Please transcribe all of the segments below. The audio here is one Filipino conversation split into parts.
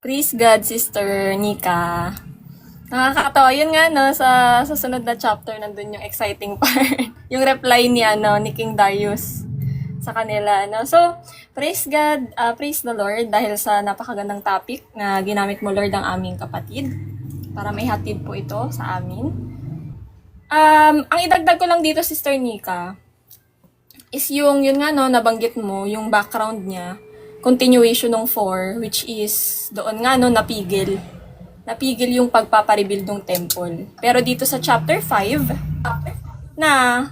Praise God, Sister Nika. Nakakatawa. Yun nga, no, sa susunod na chapter, nandun yung exciting part. Yung reply ni King Darius sa kanila, no. So, praise God, praise the Lord dahil sa napakagandang topic na ginamit mo, Lord, ang aming kapatid para may hatid po ito sa amin. Ang idagdag ko lang dito, Sister Nika, is yun nga, no, nabanggit mo, yung background niya, continuation ng 4, which is doon nga, no, napigil yung pagpaparebuild ng temple. Pero dito sa chapter 5, na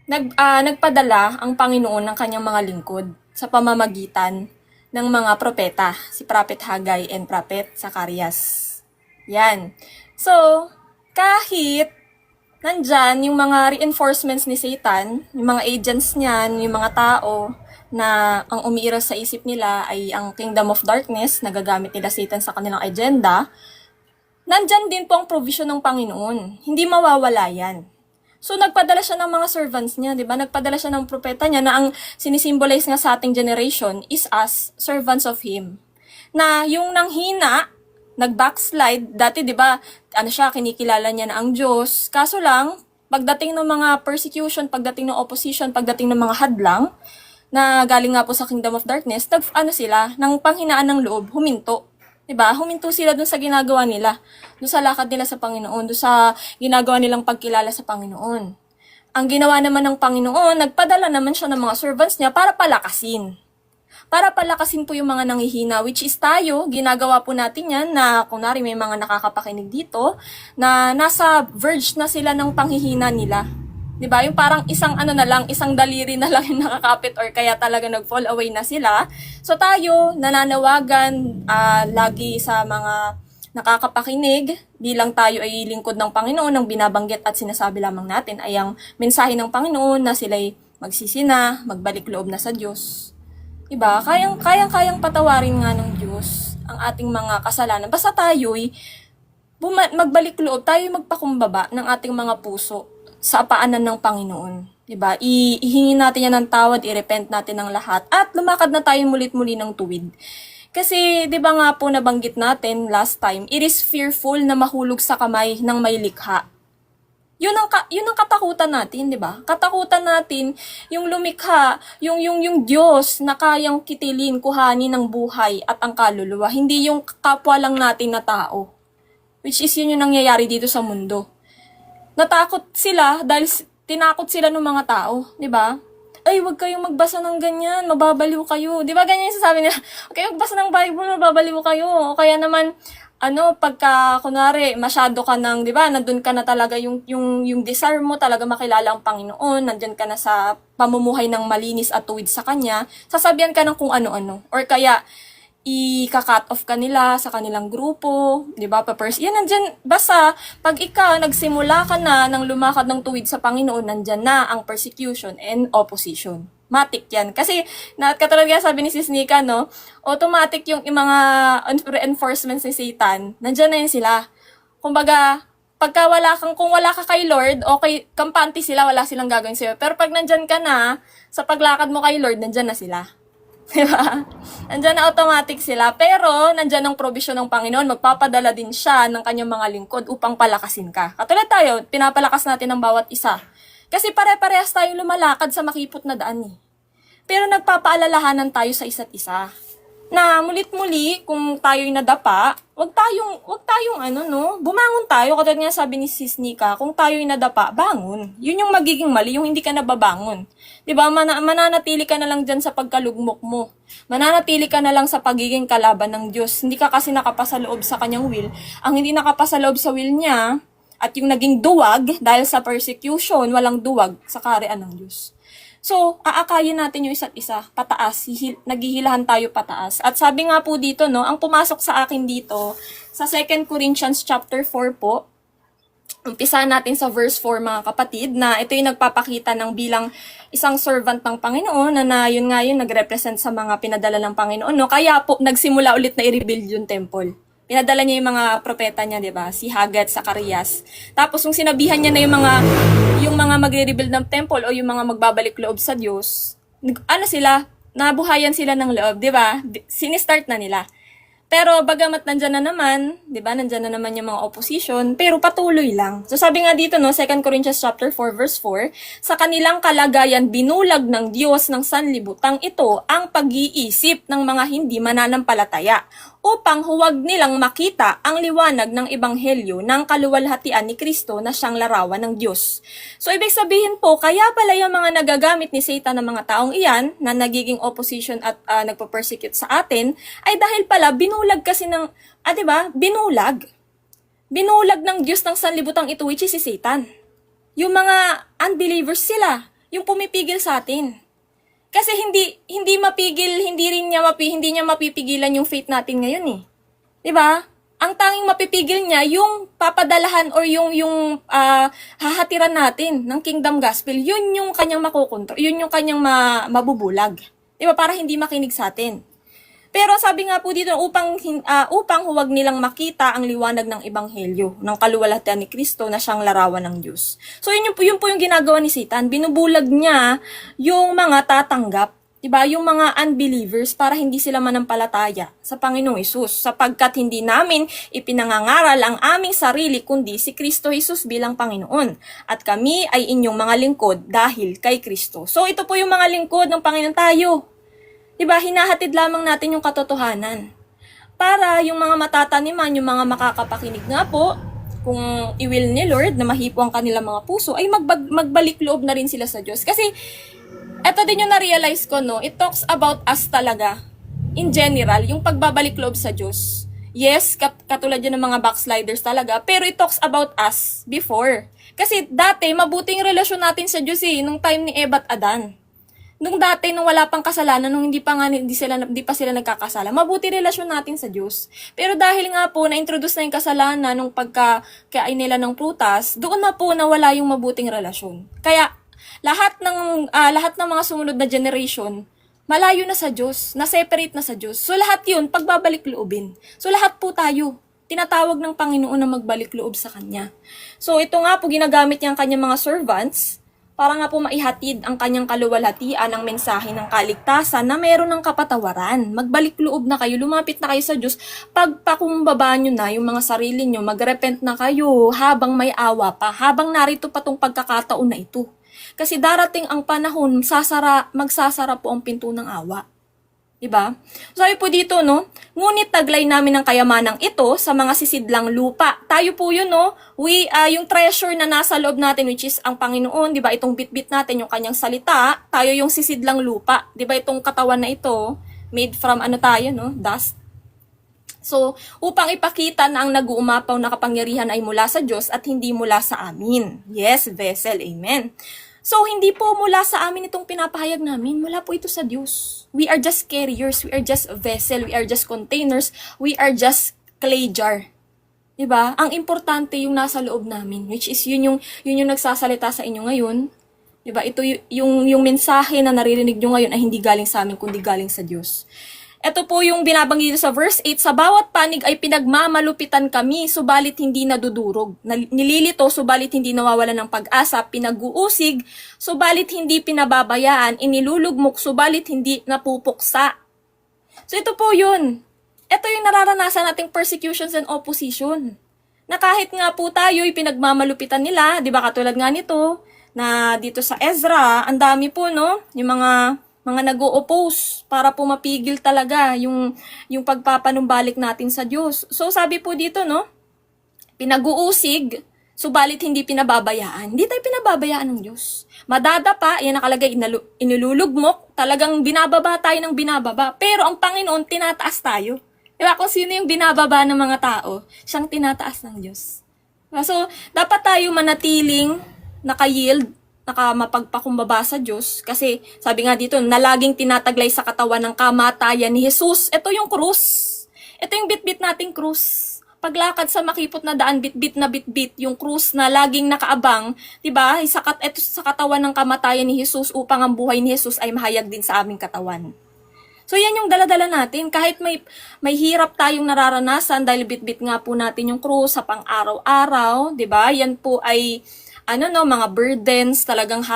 nagpadala ang Panginoon ng kanyang mga lingkod sa pamamagitan ng mga propeta, si Prophet Haggai and Prophet Zacarias. Yan. So, kahit nandyan yung mga reinforcements ni Satan, yung mga agents niyan, yung mga tao na ang umiiras sa isip nila ay ang kingdom of darkness, nagagamit nila Satan sa kanilang agenda, nandyan din po ang provision ng Panginoon. Hindi mawawala yan. So, nagpadala siya ng mga servants niya, di ba? Nagpadala siya ng propeta niya na ang sinisimbolize nga sa ating generation is us, servants of Him. Na yung nanghina, nag-backslide, dati di ba, kinikilala niya na ang Diyos. Kaso lang, pagdating ng mga persecution, pagdating ng opposition, pagdating ng mga hadlang, na galing nga po sa Kingdom of Darkness, sila, ng panghinaan ng loob, huminto. Diba? Huminto sila dun sa ginagawa nila. Dun sa lakad nila sa Panginoon. Dun sa ginagawa nilang pagkilala sa Panginoon. Ang ginawa naman ng Panginoon, nagpadala naman siya ng mga servants niya para palakasin. Para palakasin po yung mga nanghihina, which is tayo, ginagawa po natin yan na, kunwari may mga nakakapakinig dito, na nasa verge na sila ng panghihina nila. Diba? Yung parang isang isang daliri na lang yung nakakapit or kaya talaga nag-fall away na sila. So tayo, nananawagan lagi sa mga nakakapakinig bilang tayo ay lingkod ng Panginoon, ang binabanggit at sinasabi lamang natin ay ang mensahe ng Panginoon na sila'y magsisina, magbalik loob na sa Diyos. Diba? Kayang patawarin nga ng Diyos ang ating mga kasalanan. Basta tayo'y magbalik loob, tayo'y magpakumbaba ng ating mga puso sa paanan ng Panginoon. Diba? Ihingi natin yan ng tawad, i-repent natin ng lahat, at lumakad na tayo mulit-muli ng tuwid. Kasi, di ba nga po nabanggit natin last time, it is fearful na mahulog sa kamay ng may likha. Yun ang katakutan natin, di ba? Katakutan natin yung lumikha, yung Diyos na kayang kitilin, kuhanin ng buhay at ang kaluluwa. Hindi yung kapwa lang natin na tao. Which is yun yung nangyayari dito sa mundo. Natakot sila dahil tinakot sila ng mga tao, di ba? Ay, wag kayong magbasa ng ganyan, mababaliw kayo. Di ba ganyan yung sasabi nila? Okay, magbasa ng Bible, mababaliw kayo. O kaya naman, pagka, kunwari, masyado ka ng, di ba, nandun ka na talaga yung desire mo, talaga makilala ang Panginoon, nandun ka na sa pamumuhay ng malinis at tuwid sa Kanya, sasabihan ka ng kung ano-ano. Or kaya, i-cut off ka nila sa kanilang grupo, di ba? Yan, nandyan, basta, pag ikaw, nagsimula ka na ng lumakad ng tuwid sa Panginoon, nandyan na ang persecution and opposition. Matik yan. Kasi, katulad nga sabi ni Sis Nika, no, automatic yung mga reinforcements ni Satan, nandyan na yun sila. Kumbaga, kung wala ka kay Lord, okay, kampante sila, wala silang gagawin sa'yo. Pero pag nandyan ka na, sa paglakad mo kay Lord, nandyan na sila. Diba? Nandyan na automatic sila. Pero, nandyan ang provision ng Panginoon. Magpapadala din siya ng kanyang mga lingkod upang palakasin ka. Katulad tayo, pinapalakas natin ang bawat isa. Kasi pare-parehas tayong lumalakad sa makipot na daan eh. Pero nagpapaalalahanan tayo sa isa't isa. Na mulit-muli, kung tayo'y nadapa, wag tayong bumangon tayo. Katulad nga sabi ni Sis Nika, kung tayo'y nadapa, bangon. Yun yung magiging mali, yung hindi ka nababangon. Diba, mananatili ka na lang dyan sa pagkalugmok mo. Mananatili ka na lang sa pagiging kalaban ng Diyos. Hindi ka kasi nakapasaloob sa kanyang will. Ang hindi nakapasaloob sa will niya, at yung naging duwag, dahil sa persecution, walang duwag sa kaharian ng Diyos. So, aakayin natin yung isa't isa, pataas, naghihilahan tayo pataas. At sabi nga po dito, no, ang pumasok sa akin dito, sa 2 Corinthians chapter 4 po, umpisa natin sa verse 4 mga kapatid, na ito yung nagpapakita ng bilang isang servant ng Panginoon, na yun nga yun, nag-represent sa mga pinadala ng Panginoon, no? Kaya po, nagsimula ulit na i-rebuild yung temple. Pinadala niya yung mga propeta niya, di ba? Si Haggai at Zacarias. Tapos, kung sinabihan niya na yung mga magre-rebuild ng temple o yung mga magbabalik loob sa Diyos, nabuhayan sila ng loob, di ba? Sinistart na nila. Pero bagamat nandyan na naman, 'di ba? Nandyan na naman yung mga opposition, pero patuloy lang. So sabi nga dito no, 2 Corinthians chapter 4 verse 4, sa kanilang kalagayan binulag ng Diyos ng sanlibutang ito ang pag-iisip ng mga hindi mananampalataya upang huwag nilang makita ang liwanag ng ebanghelyo ng kaluwalhatian ni Kristo na siyang larawan ng Diyos. So ibig sabihin po, kaya pala yung mga nagagamit ni Satan ng mga taong iyan na nagiging opposition at nagpo-persecute sa atin ay dahil pala binulag kasi ng, 'di ba? Binulag. Binulag ng Diyos ng sanlibutang ito, which is si Satan. Yung mga unbelievers sila, yung pumipigil sa atin. Kasi hindi mapigil, hindi niya mapipigilan yung faith natin ngayon eh. 'Di ba? Ang tanging mapipigil niya yung papadalahan or yung hahatiran natin ng kingdom gospel. Yun yung kanyang makukontrol, yun yung kanyang mabubulag. 'Di ba? Para hindi makinig sa atin. Pero sabi nga po dito, upang huwag nilang makita ang liwanag ng ebanghelyo, ng kaluwalhatian ni Kristo na siyang larawan ng Diyos. So yun po yung ginagawa ni Satan. Binubulag niya yung mga tatanggap, diba? Yung mga unbelievers para hindi sila manampalataya sa Panginoong Hesus, sapagkat hindi namin ipinangangaral ang aming sarili kundi si Kristo Hesus bilang Panginoon. At kami ay inyong mga lingkod dahil kay Kristo. So ito po yung mga lingkod ng Panginoon tayo. Diba, hinahatid lamang natin yung katotohanan. Para yung mga matataniman, yung mga makakapakinig nga po, kung i-will ni Lord na mahipo ang kanilang mga puso, ay magbalik loob na rin sila sa Diyos. Kasi, eto din yung na-realize ko, no, it talks about us talaga. In general, yung pagbabalik loob sa Diyos. Yes, katulad yun ng mga backsliders talaga, pero it talks about us before. Kasi dati, mabuting relasyon natin sa Diyos nung time ni Eva at Adan. Nung dati, nung wala pang kasalanan, nung hindi pa sila nagkakasala, mabuti relasyon natin sa Diyos. Pero dahil nga po, na-introduce na yung kasalanan nung pagkakain nila ng prutas, doon na po nawala yung mabuting relasyon. Kaya, lahat ng mga sumunod na generation, malayo na sa Diyos, na-separate na sa Diyos. So lahat yun, pagbabalik loobin. So lahat po tayo, tinatawag ng Panginoon na magbalik loob sa Kanya. So ito nga po, ginagamit niya ang Kanyang mga servants, para nga po maihatid ang kanyang kaluwalhatian ng mensahe ng kaligtasan na meron ng kapatawaran. Magbalik loob na kayo, lumapit na kayo sa Diyos, pagpakumbaba nyo na yung mga sarili nyo, magrepent na kayo habang may awa pa, habang narito pa tong pagkakataon na ito. Kasi darating ang panahon, magsasara po ang pinto ng awa. Diba? Sabi po dito, no? Ngunit taglay namin ang kayamanang ito sa mga sisidlang lupa. Tayo po yun, no? Yung treasure na nasa loob natin, which is ang Panginoon, diba? Itong bit-bit natin, yung kanyang salita, tayo yung sisidlang lupa. Diba? Itong katawan na ito, made from tayo, no? Dust. So, upang ipakita na ang nag-uumapaw na kapangyarihan ay mula sa Diyos at hindi mula sa amin. Yes, vessel. Amen. So, hindi po mula sa amin itong pinapahayag namin. Mula po ito sa Diyos. We are just carriers. We are just vessel. We are just containers. We are just clay jar. Diba? Ang importante yung nasa loob namin. Which is yun yung nagsasalita sa inyo ngayon. Diba? Ito yung mensahe na naririnig nyo ngayon ay hindi galing sa amin, kundi galing sa Diyos. Ito po yung binabanggit sa verse 8, sa bawat panig ay pinagmamalupitan kami, subalit hindi nadudurog. Nililito, subalit hindi nawawalan ng pag-asa, pinag-uusig, subalit hindi pinababayaan, inilulugmok, subalit hindi napupuksa. So ito po yun. Ito yung nararanasan nating persecutions and opposition. Na kahit nga po tayo ay pinagmamalupitan nila, di ba katulad nga nito, na dito sa Ezra, ang dami po, no? Yung mga nag-o-oppose para po mapigil talaga yung pagpapanumbalik natin sa Diyos. So sabi po dito, no? Pinag-uusig, subalit hindi pinababayaan. Hindi tayo pinababayaan ng Diyos. Madadapa, yan nakalagay, inilulugmok, talagang binababa tayo ng binababa. Pero ang Panginoon, tinataas tayo. Diba? Kung sino yung binababa ng mga tao, siyang tinataas ng Diyos. So, dapat tayo manatiling naka-yield, mapagpakumbaba sa Diyos. Kasi sabi nga dito, na laging tinataglay sa katawan ng kamatayan ni Jesus. Ito yung krus. Ito yung bit-bit nating krus. Paglakad sa makipot na daan, bit-bit na bit-bit, yung krus na laging nakaabang, diba? Ito sa katawan ng kamatayan ni Jesus upang ang buhay ni Jesus ay mahayag din sa aming katawan. So yan yung daladala natin. Kahit may hirap tayong nararanasan dahil bit-bit nga po natin yung krus sa pang-araw-araw, diba? Yan po ay mga burdens, talagang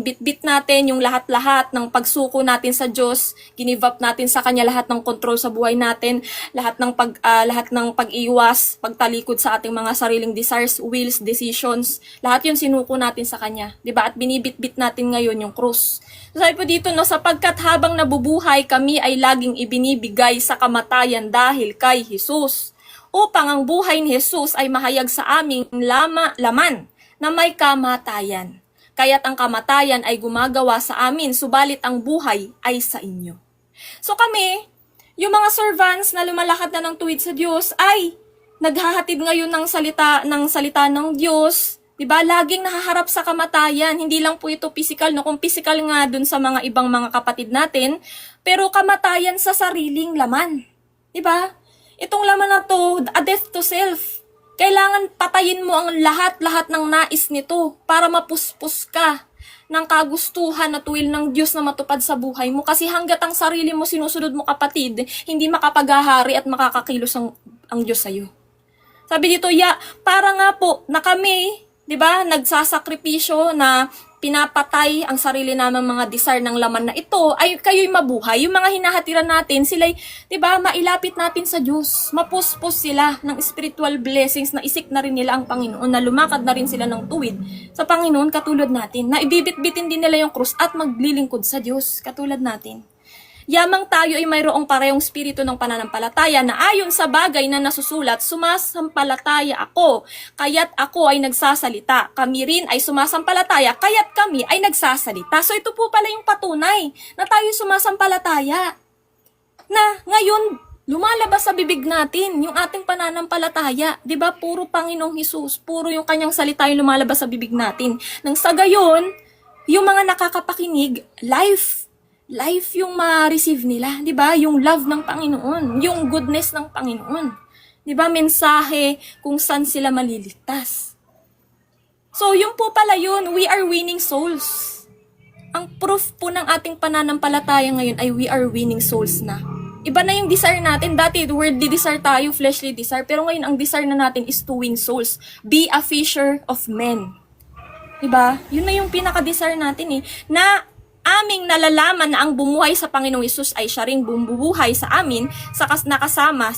bit-bit natin yung lahat-lahat ng pagsuko natin sa Diyos, give up natin sa Kanya lahat ng control sa buhay natin, lahat ng pag-iwas, pagtalikod sa ating mga sariling desires, wills, decisions, lahat yun sinuko natin sa Kanya, 'di ba? At binibit-bit natin ngayon yung krus. So, sabi po dito, sapagkat habang nabubuhay, kami ay laging ibinibigay sa kamatayan dahil kay Jesus, upang ang buhay ni Jesus ay mahayag sa aming laman na may kamatayan. Kaya't ang kamatayan ay gumagawa sa amin, subalit ang buhay ay sa inyo. So kami, yung mga servants na lumalakad na ng tuwid sa Diyos ay naghahatid ngayon ng salita ng Diyos. 'Di ba? Laging nahaharap sa kamatayan. Hindi lang po ito physical, no? Kung physical nga dun sa mga ibang mga kapatid natin, pero kamatayan sa sariling laman. 'Di ba? Itong laman na to, a death to self. Kailangan patayin mo ang lahat-lahat ng nais nito para mapuspos ka ng kagustuhan at will ng Diyos na matupad sa buhay mo. Kasi hanggat ang sarili mo sinusunod mo, kapatid, hindi makapaghahari at makakakilos ang Diyos sa'yo. Sabi dito, para nga po na kami, 'di ba, nagsasakripisyo na pinapatay ang sarili namang mga desire ng laman na ito, ay kayo'y mabuhay. Yung mga hinahatiran natin, sila'y, 'di ba, mailapit natin sa Diyos. Mapuspos sila ng spiritual blessings na isik na rin nila ang Panginoon, na lumakad na rin sila ng tuwid sa Panginoon katulad natin, na ibibit-bitin din nila yung krus at maglilingkod sa Diyos katulad natin. Yamang tayo ay mayroong parehong spirito ng pananampalataya na ayon sa bagay na nasusulat, sumasampalataya ako, kaya't ako ay nagsasalita. Kami rin ay sumasampalataya, kaya't kami ay nagsasalita. So ito po pala yung patunay na tayo sumasampalataya. Na ngayon, lumalabas sa bibig natin yung ating pananampalataya. 'Di ba? Puro Panginoong Hesus, puro yung kanyang salita yung lumalabas sa bibig natin. Nang sa gayon, yung mga nakakapakinig, life yung ma-receive nila, 'di ba? Yung love ng Panginoon, yung goodness ng Panginoon. 'Di ba? Mensahe kung saan sila maliligtas. So, yung po pala yun, we are winning souls. Ang proof po ng ating pananampalataya ngayon ay we are winning souls na. Iba na yung desire natin. Dati, worldly desire tayo, fleshly desire. Pero ngayon, ang desire na natin is to win souls. Be a fisher of men. 'Di ba? Yun na yung pinaka-desire natin na aming nalalaman na ang bumuhay sa Panginoong Hesus ay siya ring bumubuhay sa amin sa nakasama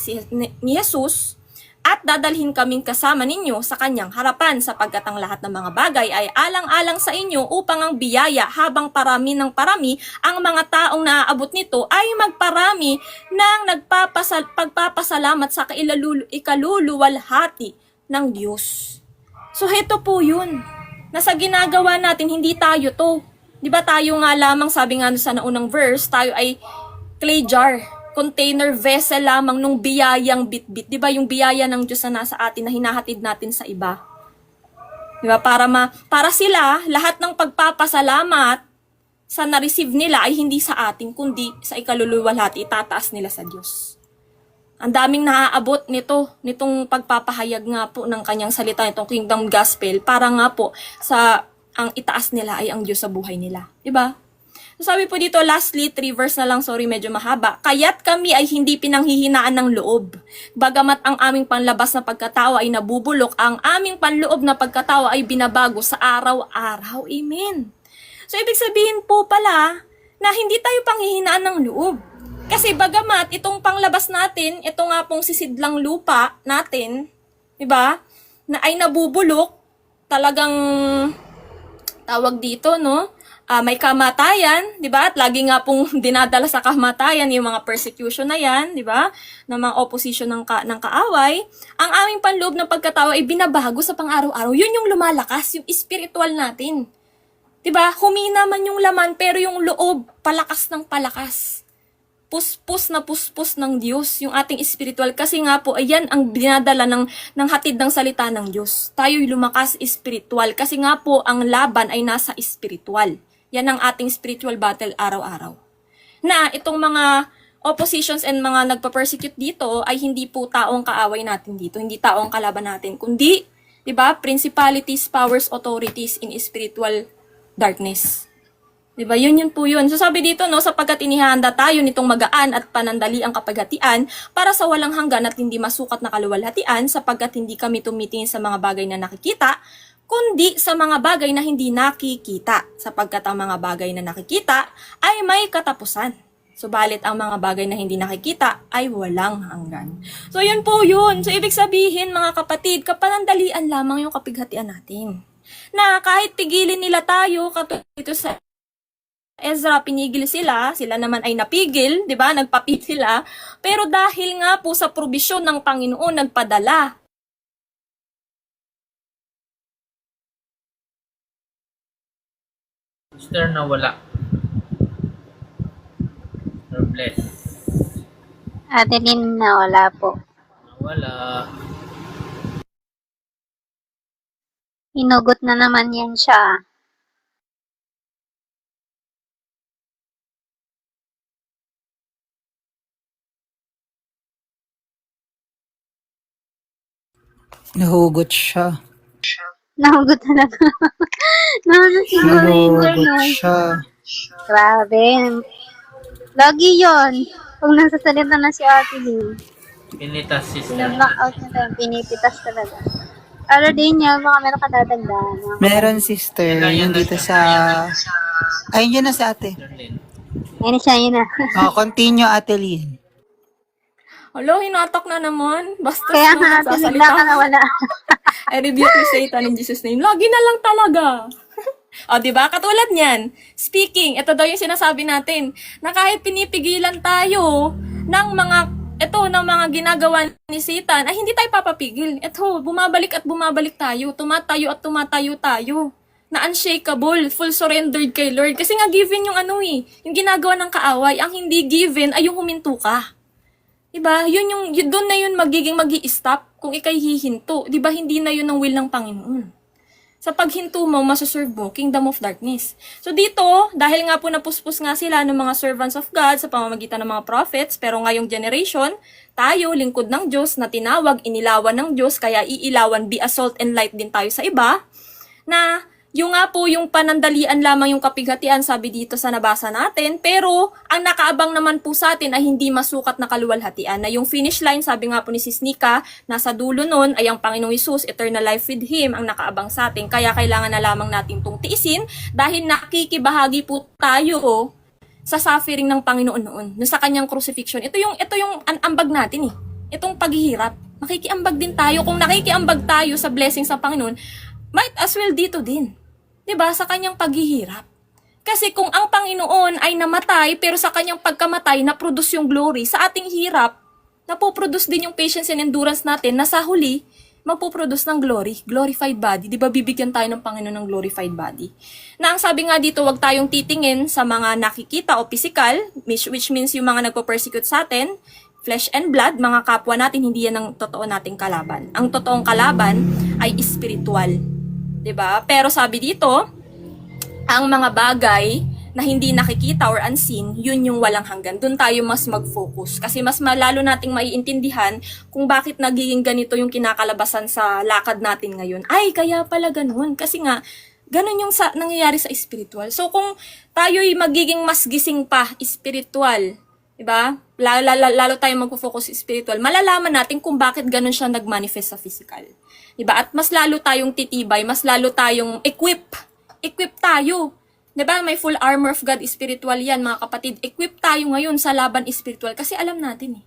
ni Hesus, at dadalhin kaming kasama ninyo sa kanyang harapan, sapagkat ang lahat ng mga bagay ay alang-alang sa inyo, upang ang biyaya habang parami ng parami ang mga taong naaabot nito ay magparami ng pagpapasalamat sa ikaluluwalhati ng Diyos. So heto po yun, na sa ginagawa natin, hindi tayo to. 'Di ba tayo nga lamang, sabi nga sa naunang verse, tayo ay clay jar, container vessel lamang nung biyayang bitbit. 'Di ba yung biyaya ng Diyos na nasa atin na hinahatid natin sa iba? 'Di ba? Para sila, lahat ng pagpapasalamat sa na-receive nila ay hindi sa atin, kundi sa ikaluluwalhati, itataas nila sa Diyos. Ang daming naaabot nitong pagpapahayag nga po ng kanyang salita, itong kingdom gospel, para nga po ang itaas nila ay ang Diyos sa buhay nila. Diba? So sabi po dito, lastly, 3 verse na lang, sorry, medyo mahaba. Kaya't kami ay hindi pinanghihinaan ng loob. Bagamat ang aming panlabas na pagkatawa ay nabubulok, ang aming panloob na pagkatawa ay binabago sa araw-araw. Amen. So ibig sabihin po pala na hindi tayo panghihinaan ng loob. Kasi bagamat itong panglabas natin, ito nga pong sisidlang lupa natin, diba, na ay nabubulok, talagang tawag dito, no? May kamatayan, 'di ba? At lagi nga pong dinadala sa kamatayan yung mga persecution na 'yan, 'di ba? Na mga opposition ng kaaway. Ang aming panloob ng pagkatawa ay binabago sa pang-araw-araw. 'Yun yung lumalakas, yung spiritual natin. 'Di ba? Humina man yung laman, pero yung loob palakas ng palakas. Puspos na puspos ng Diyos, yung ating spiritual. Kasi nga po, ayan ang dinadala ng hatid ng salita ng Diyos. Tayo'y lumakas spiritual. Kasi nga po, ang laban ay nasa spiritual. Yan ang ating spiritual battle araw-araw. Na itong mga oppositions and mga nagpa-persecute dito ay hindi po taong kaaway natin dito. Hindi taong kalaban natin. Kundi, di ba, principalities, powers, authorities in spiritual darkness. Diba? Yun po yun. So sabi dito, no, sapagkat inihanda tayo nitong magaan at panandali ang kapaghatian para sa walang hanggan at hindi masukat na kaluwalhatian, sapagkat hindi kami tumitingin sa mga bagay na nakikita, kundi sa mga bagay na hindi nakikita, sapagkat ang mga bagay na nakikita ay may katapusan. Subalit ang mga bagay na hindi nakikita ay walang hanggan. So yun po yun. So ibig sabihin mga kapatid, kapanandalian lamang yung kapighatian natin. Na kahit pigilin nila tayo, katulad ito sa Ezra, pinigil sila naman ay napigil, 'di ba? Nagpapit sila. Pero dahil nga po sa probisyon ng Panginoon nagpadala. Sister na wala. Or bless. Adeline na wala po. Wala. Hinugot na naman yan siya. Nahugot siya. Nahugot talaga. Nahugot siguro yung Nahugot no? siya. Grabe. Lagi yon. Pag nasasalita na si Ate Lynn, Pinitas sister. pinablock out na tayo, pinipitas talaga. Pero din niya, baka meron ka dadagdagan. Meron sister, yung dito sa... Ay, yun na si ate. Sister Lynn. Yan siya, yun na. Oh, continue, Ate Lynn. Alo, hinatak na naman. Basta Kaya nga, Ate Lynn, bigla ka na wala. I rebuke you, Satan, in Jesus' name. Lagi na lang talaga. O, di ba? Katulad niyan. Speaking, ito daw yung sinasabi natin, na kahit pinipigilan tayo ng mga ginagawa ni Satan, ay hindi tayo papapigil. Ito, bumabalik at bumabalik tayo. Tumatayo at tumatayo tayo. Na unshakable, full surrendered kay Lord. Kasi nga given yung yung ginagawa ng kaaway. Ang hindi given ay yung huminto ka. Diba? Doon na yun magi-stop kung ikay hihinto. Diba? Hindi na yun ang will ng Panginoon. Sa paghinto mo, masaserve mo, kingdom of darkness. So dito, dahil nga po napuspos nga sila ng mga servants of God sa pamamagitan ng mga prophets, pero ngayong generation, tayo, lingkod ng Diyos, na tinawag, inilawan ng Diyos, kaya iilawan, be a salt and light din tayo sa iba, na yung nga po yung panandalian lamang yung kapighatian, sabi dito sa nabasa natin, pero ang nakaabang naman po sa atin ay hindi masukat na kaluwalhatian, na yung finish line, sabi nga po ni Sis Nika, nasa dulo nun ay ang Panginoong Hesus, eternal life with Him, ang nakaabang sa atin, kaya kailangan na lamang natin itong tiisin, dahil nakikibahagi po tayo sa suffering ng Panginoon noon, sa kanyang crucifixion. Ito yung ambag natin itong paghihirap, nakikiambag din tayo, kung nakikiambag tayo sa blessing sa Panginoon, might as well dito din. 'Di ba? Sa kanyang paghihirap. Kasi kung ang Panginoon ay namatay, pero sa kanyang pagkamatay, na-produce yung glory, sa ating hirap, napoproduce din yung patience and endurance natin, na sa huli, magpoproduce ng glory, glorified body. 'Di ba? Bibigyan tayo ng Panginoon ng glorified body. Na ang sabi nga dito, wag tayong titingin sa mga nakikita o physical, which means yung mga nagpo-persecute sa atin, flesh and blood, mga kapwa natin, hindi yan ang totoo nating kalaban. Ang totoong kalaban ay spiritual. 'Di ba? Pero sabi dito, ang mga bagay na hindi nakikita or unseen, yun yung walang hanggan. Doon tayo mas mag-focus. Kasi mas malalo nating maiintindihan kung bakit nagiging ganito yung kinakalabasan sa lakad natin ngayon. Ay, kaya pala ganun. Kasi nga, ganun yung nangyayari sa spiritual. So kung tayo'y magiging mas gising pa, spiritual, diba? Lalo tayo magpo-focus sa spiritual, malalaman natin kung bakit ganun siya nag-manifest sa physical. Diba? At mas lalo tayong titibay, mas lalo tayong equip tayo. Diba? May full armor of God, spiritual yan, mga kapatid. Equip tayo ngayon sa laban spiritual kasi alam natin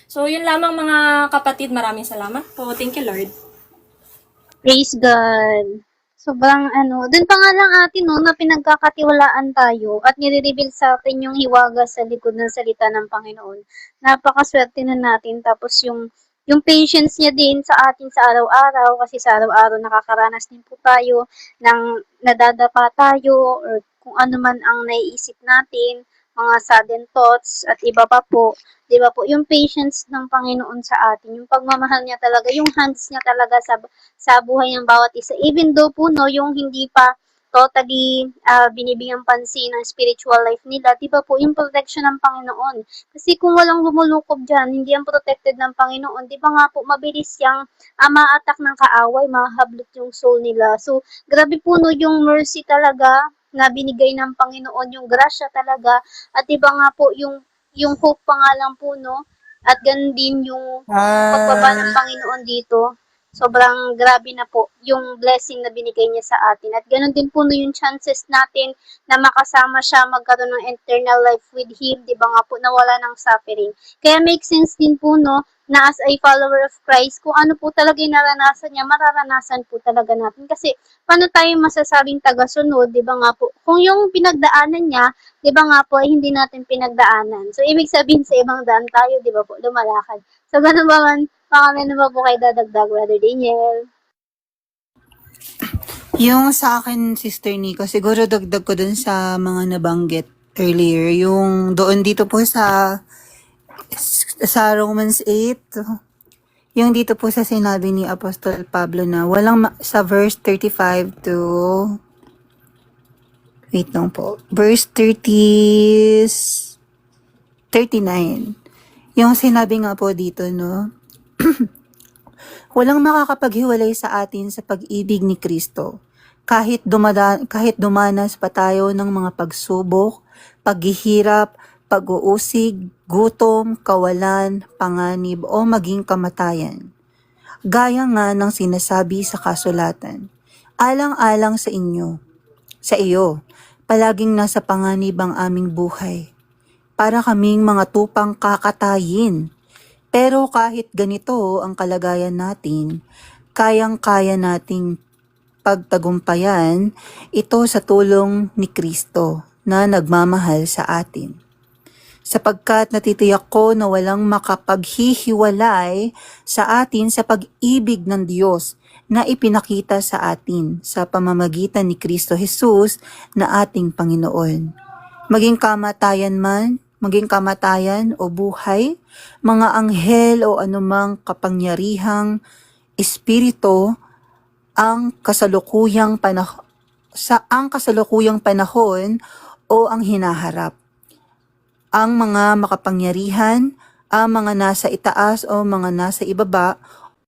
So, yun lamang mga kapatid. Maraming salamat po. Thank you, Lord. Praise God. Sobrang dun pa nga lang atin na pinagkakatiwalaan tayo at nire-reveal sa atin yung hiwaga sa likod ng salita ng Panginoon. Napakaswerte na natin, tapos yung patience niya din sa atin sa araw-araw, kasi sa araw-araw nakakaranas din po tayo ng nadadapa tayo or kung ano man ang naiisip natin, mga sudden thoughts at iba pa po. 'Di ba po? Yung patience ng Panginoon sa atin, yung pagmamahal niya talaga, yung hands niya talaga sa buhay ng bawat isa. Even though po yung hindi pa totally binibigyang pansin ng spiritual life nila, 'di ba po, yung protection ng Panginoon. Kasi kung walang lumulukob diyan, hindi yan protected ng Panginoon, 'di ba nga po, mabilis yang ma-attack ng kaaway, mahablot yung soul nila. So, grabe po yung mercy talaga na binigay ng Panginoon, yung grasya talaga, at 'di ba nga po yung hope pa nga lang po, at ganun din yung pagbaba ng Panginoon dito. Sobrang grabe na po yung blessing na binigay niya sa atin. At ganun din po no yung chances natin na makasama siya, magkaroon ng eternal life with Him, di ba nga po, nawala ng suffering. Kaya make sense din po, no, na as a follower of Christ, kung ano po talaga yung naranasan niya, mararanasan po talaga natin. Kasi, paano tayo masasabing tagasunod, di ba nga po, kung yung pinagdaanan niya, di ba nga po, ay hindi natin pinagdaanan. So, ibig sabihin sa ibang daan tayo, di ba po, lumalakad. So, ganun ba man, kami na ba po kayo dadagdag, Brother Daniel? Yung sa akin, Sister Nico, siguro dagdag ko dun sa mga nabanggit earlier. Yung doon dito po sa Romans 8, yung dito po sa sinabi ni Apostol Pablo na sa verse 35 to wait lang po, verse 39. Yung sinabi nga po dito, no, walang makakapaghiwalay sa atin sa pag-ibig ni Kristo. Kahit dumanas pa tayo ng mga pagsubok, paghihirap, pag-uusig, gutom, kawalan, panganib o maging kamatayan. Gaya nga ng sinasabi sa kasulatan, alang-alang sa iyo, palaging nasa panganib ang aming buhay. Para kaming mga tupang kakatayin. Pero kahit ganito ang kalagayan natin, kayang-kaya nating pagtagumpayan ito sa tulong ni Kristo na nagmamahal sa atin. Sapagkat natitiyak ko na walang makapaghihiwalay sa atin sa pag-ibig ng Diyos na ipinakita sa atin sa pamamagitan ni Kristo Jesus na ating Panginoon. Maging kamatayan o buhay, mga anghel o anumang kapangyarihang espiritu, ang kasalukuyang panahon o ang hinaharap. Ang mga makapangyarihan, ang mga nasa itaas o mga nasa ibaba,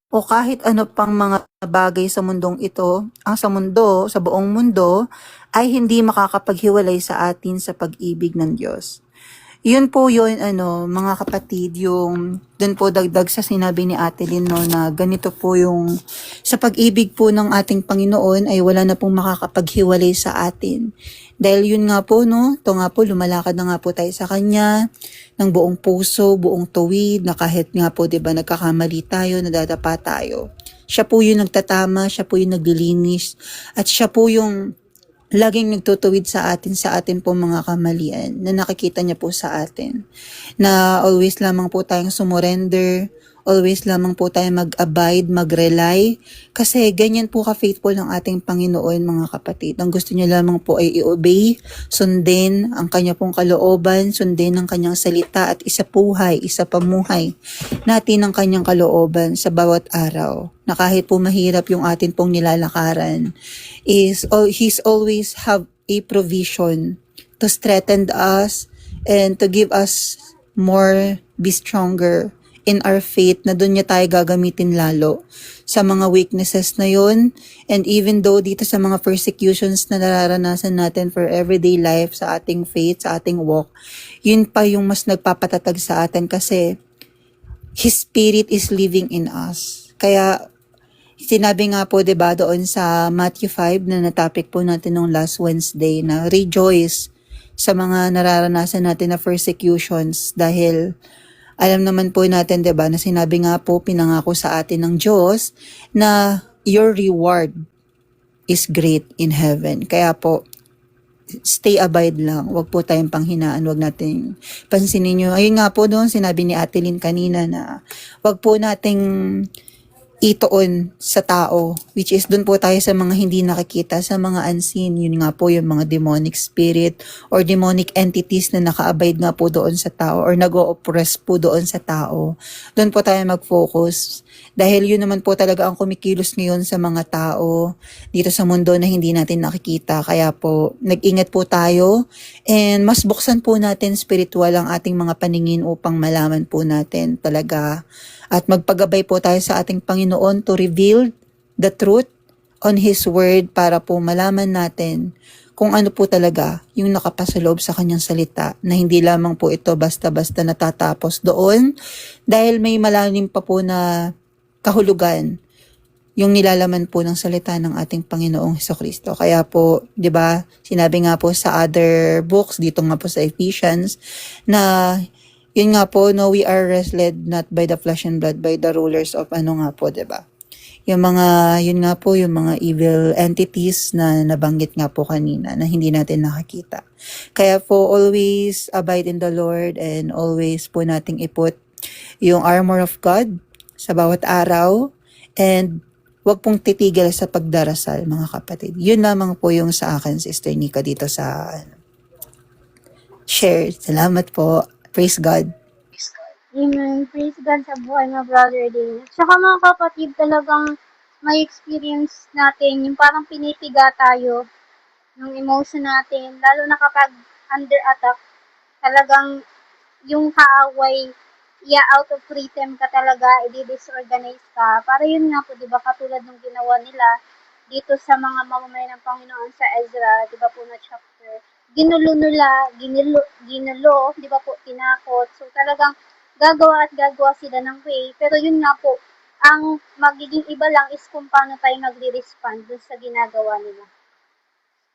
o kahit ano pang mga bagay sa mundong ito, sa buong mundo, ay hindi makakapaghiwalay sa atin sa pag-ibig ng Diyos. Yun po yun, mga kapatid, yung dun po dagdag sa sinabi ni Ate Lynn, no, na ganito po yung sa pag-ibig po ng ating Panginoon ay wala na pong makakapaghiwalay sa atin. Dahil yun nga po, no, ito nga po, lumalakad na nga po tayo sa Kanya ng buong puso, buong tuwid, na kahit nga po, diba, nagkakamali tayo, nadadapa tayo. Siya po yung nagtatama, siya po yung naglilinis, at siya po yung laging nagtutuwid sa atin po mga kamalian na nakikita niya po sa atin. Na always lamang po tayong sumurrender, always lamang po tayong mag-abide, mag-rely. Kasi ganyan po ka-faithful ng ating Panginoon, mga kapatid. Ang gusto niya lamang po ay i-obey, sundin ang kanya pong kalooban, sundin ang kanyang salita at isapamuhay natin ang kanyang kalooban sa bawat araw. Na kahit po mahirap yung atin pong nilalakaran, He's always have a provision to strengthen us and to give us be stronger in our faith, na doon niya tayo gagamitin lalo sa mga weaknesses na yun. And even though dito sa mga persecutions na nararanasan natin for everyday life, sa ating faith, sa ating walk, yun pa yung mas nagpapatatag sa atin kasi His Spirit is living in us. Kaya sinabi nga po, diba, doon sa Matthew 5 na topic po natin nung last Wednesday, na rejoice sa mga nararanasan natin na persecutions, dahil alam naman po natin, diba, na sinabi nga po, pinangako sa atin ng Diyos na your reward is great in heaven. Kaya po, abide lang. Huwag po tayong panghinaan. Huwag nating pansinin nyo. Ayun nga po doon, sinabi ni Ate Lynn kanina na huwag po nating itoon sa tao, which is dun po tayo sa mga hindi nakikita, sa mga unseen. Yun nga po yung mga demonic spirit or demonic entities na naka-abide nga po doon sa tao or nag-o-oppress po doon sa tao. Doon po tayo mag-focus. Dahil yun naman po talaga ang kumikilos ngayon sa mga tao dito sa mundo na hindi natin nakikita. Kaya po, nag-ingat po tayo and mas buksan po natin spiritual ang ating mga paningin upang malaman po natin talaga. At magpagabay po tayo sa ating Panginoon to reveal the truth on His Word para po malaman natin kung ano po talaga yung nakapasaloob sa kanyang salita, na hindi lamang po ito basta-basta natatapos doon dahil may malalim pa po na kahulugan yung nilalaman po ng salita ng ating Panginoong Hesukristo. Kaya po, 'di ba, sinabi nga po sa other books, dito nga po sa Ephesians, na yun nga po, no, we are wrestled not by the flesh and blood, by the rulers of ano nga po, 'di ba? Yung mga, yun nga po, yung mga evil entities na nabanggit nga po kanina na hindi natin nakakita. Kaya po, always abide in the Lord and always po nating iput yung armor of God sa bawat araw and wag pong titigil sa pagdarasal, mga kapatid. Yun lamang po yung sa akin, Sister Nika, dito sa share. Salamat po. Praise God. Amen. Praise God sa buhay mga brother din. At saka mga kapatid, talagang may experience natin, yung parang pinipiga tayo, yung emotion natin, lalo na kapag under attack, talagang yung kaaway, out of rhythm ka talaga, i-disorganize ka. Para yun nga po, di ba, katulad ng ginawa nila dito sa mga mamamayan ng Panginoon sa Ezra, di ba po na chapter, ginulo nila, ginulo, di ba po, tinakot. So talagang gagawa at gagawa sila ng way. Pero yun nga po, ang magiging iba lang is kung paano tayo magre-respond dun sa ginagawa nila.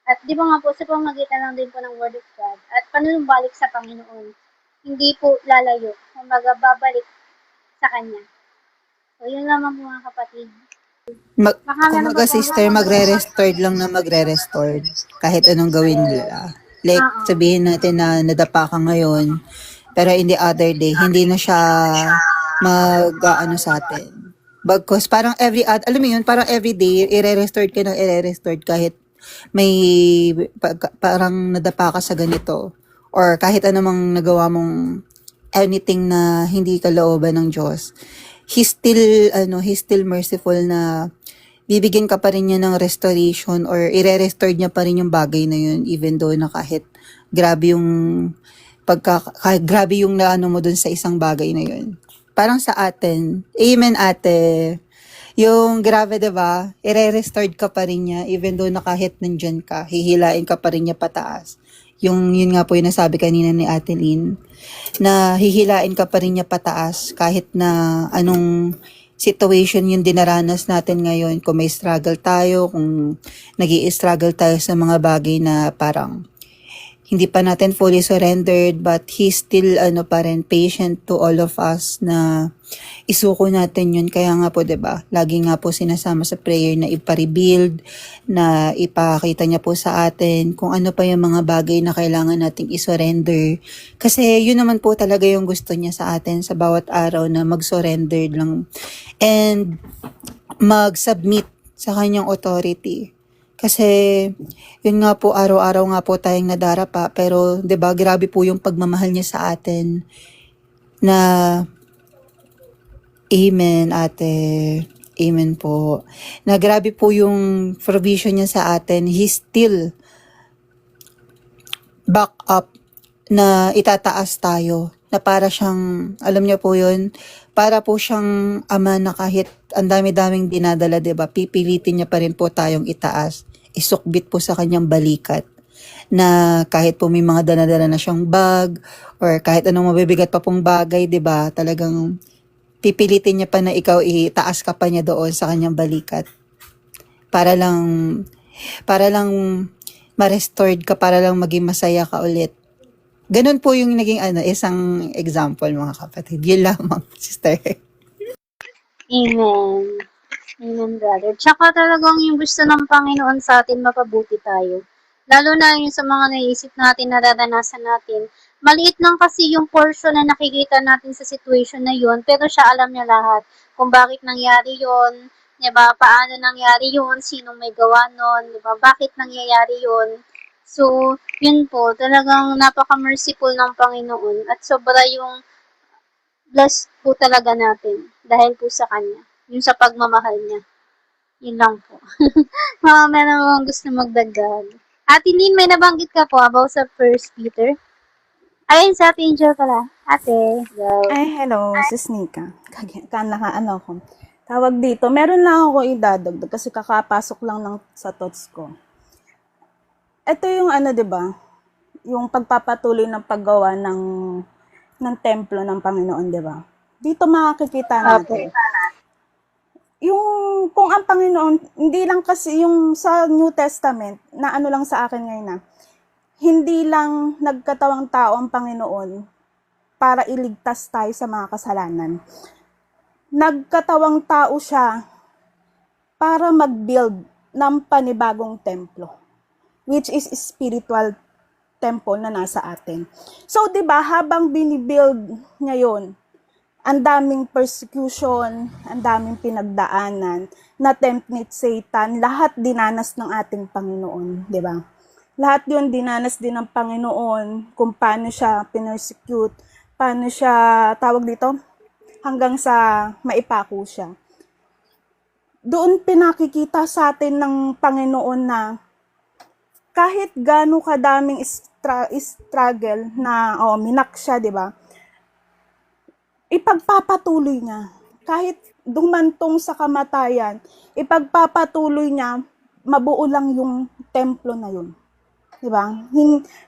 At di ba nga po, sa pamagitan lang din po ng Word of God at panunumbalik sa Panginoon, hindi po lalayo, kumbaga babalik sa Kanya. So, yun naman po mga kapatid. Kumbaga, sister, magre-restored lang na magre-restored kahit anong gawin nila. Like, sabihin natin na nadapa ka ngayon, pero in the other day, hindi na siya mag-ano sa atin. Bagkus, parang alam mo yun, parang every day, i-restored ka ng i-restored kahit may parang nadapa ka sa ganito. Or kahit anumang nagawa mong anything na hindi kalooban ng Diyos. He's still merciful na bibigyan ka pa rin niya ng restoration or i-restore niya pa rin yung bagay na yun even though na kahit grabe yung grabe yung naano mo dun sa isang bagay na yun. Parang sa atin, amen ate, yung grabe, diba? I-restored ka pa rin niya even though na kahit nandyan ka, hihilain ka pa rin niya pataas. Yun nga po yung nasabi kanina ni Ate Lynn, na hihilain ka pa rin niya pataas kahit na anong situation yung dinaranas natin ngayon. Kung may struggle tayo, kung nag-i-struggle tayo sa mga bagay na parang hindi pa natin fully surrendered, but He's still pa rin patient to all of us na isuko natin yun. Kaya nga po, 'di ba? Lagi nga po sinasama sa prayer na ipa-rebuild, na ipakita niya po sa atin kung ano pa yung mga bagay na kailangan nating i-surrender. Kasi yun naman po talaga yung gusto niya sa atin sa bawat araw, na mag-surrender lang and mag-submit sa kanyang authority. Kasi, yun nga po, araw-araw nga po tayong nadarapa, pero 'di ba, grabe po yung pagmamahal niya sa atin na amen, ate. Amen po. Na grabe po yung provision niya sa atin. He still back up na itataas tayo. Na para siyang, alam niyo po yun, para po siyang ama na kahit ang dami-daming dinadala, 'di ba? Pipilitin niya pa rin po tayong itaas. Isukbit po sa kanyang balikat. Na kahit po may mga dala-dala na siyang bag, or kahit anong mabibigat pa pong bagay, 'di ba? Talagang pipilitin niya pa na ikaw itaas ka pa niya doon sa kanyang balikat. Para lang ma-restored ka, para lang maging masaya ka ulit. Ganun po yung naging isang example, mga kapatid. Yun lamang, sister. Amen. Amen, brother. Tsaka talagang yung gusto ng Panginoon sa atin, mapabuti tayo. Lalo na yung sa mga naisip natin, nararanasan natin. Maliit lang kasi yung portion na nakikita natin sa situation na yun, pero siya alam niya lahat. Kung bakit nangyari yun, diba? Paano nangyari yun, sinong may gawa nun, diba? Bakit nangyayari yun. So, yun po, talagang napaka-merciful ng Panginoon at sobra yung blessed po talaga natin dahil po sa Kanya. Yung sa pagmamahal niya. Yun lang po. Mga meron gusto magdagdag. Ate Lynn, may nabanggit ka po about sa First Peter? Ayun, sa Ate Angel pala. Ate, go. Ay, hello, sis Nika. Ano ko. Tawag dito. Meron lang ako idadagdag kasi kakapasok lang sa thoughts ko. Ito yung 'di ba? Yung pagpapatuloy ng paggawa ng templo ng Panginoon, 'di ba? Dito makikita natin. yung kung ang Panginoon, hindi lang kasi yung sa New Testament, na ano lang sa akin ngayon na, hindi lang nagkatawang tao ang Panginoon para iligtas tayo sa mga kasalanan. Nagkatawang tao siya para mag-build ng panibagong templo, which is spiritual temple na nasa atin. So, 'di ba, habang binibuild niya 'yon, ang daming persecution, ang daming pinagdaanan, na-tempt ni Satan, lahat dinanas ng ating Panginoon, 'di ba? Lahat 'yon dinanas din ng Panginoon, kung paano siya pinersecute, paano siya, tawag dito, hanggang sa maipako siya. Doon pinakikita sa atin ng Panginoon na kahit gaano kadaming struggle na minak siya, 'di ba? Ipagpapatuloy niya. Kahit dumantong sa kamatayan, ipagpapatuloy niya, mabuo lang yung templo na yun. 'Di ba?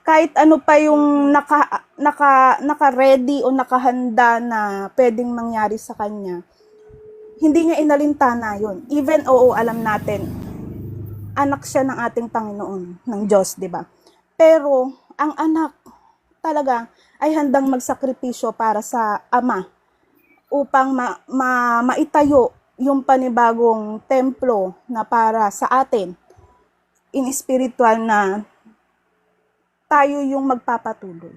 Kahit ano pa yung naka-ready o nakahanda na pwedeng mangyari sa kanya, hindi niya inalintana yun. Even, alam natin, anak siya ng ating Panginoon, ng Diyos, 'di ba? Pero ang anak talaga ay handang magsakripisyo para sa ama upang maitayo yung panibagong templo na para sa atin in spiritual, na tayo yung magpapatuloy,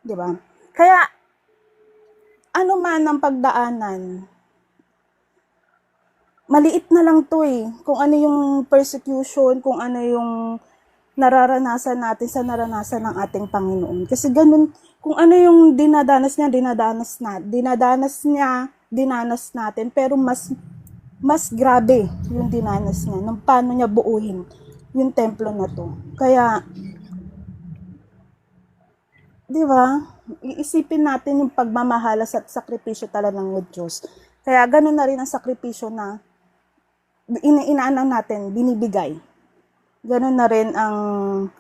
'di ba? Kaya ano man ang pagdaanan, maliit na lang 'to kung ano yung persecution, kung ano yung nararanasan natin sa naranasan ng ating Panginoon. Kasi ganun, kung ano yung dinanas natin, pero mas grabe yung dinanas niya, nung paano niya buuhin yung templo na to. Kaya, di ba, iisipin natin yung pagmamahalas at sakripisyo talaga ng Diyos. Kaya ganun na rin ang sakripisyo na inaanang natin, binibigay. Ganun na rin ang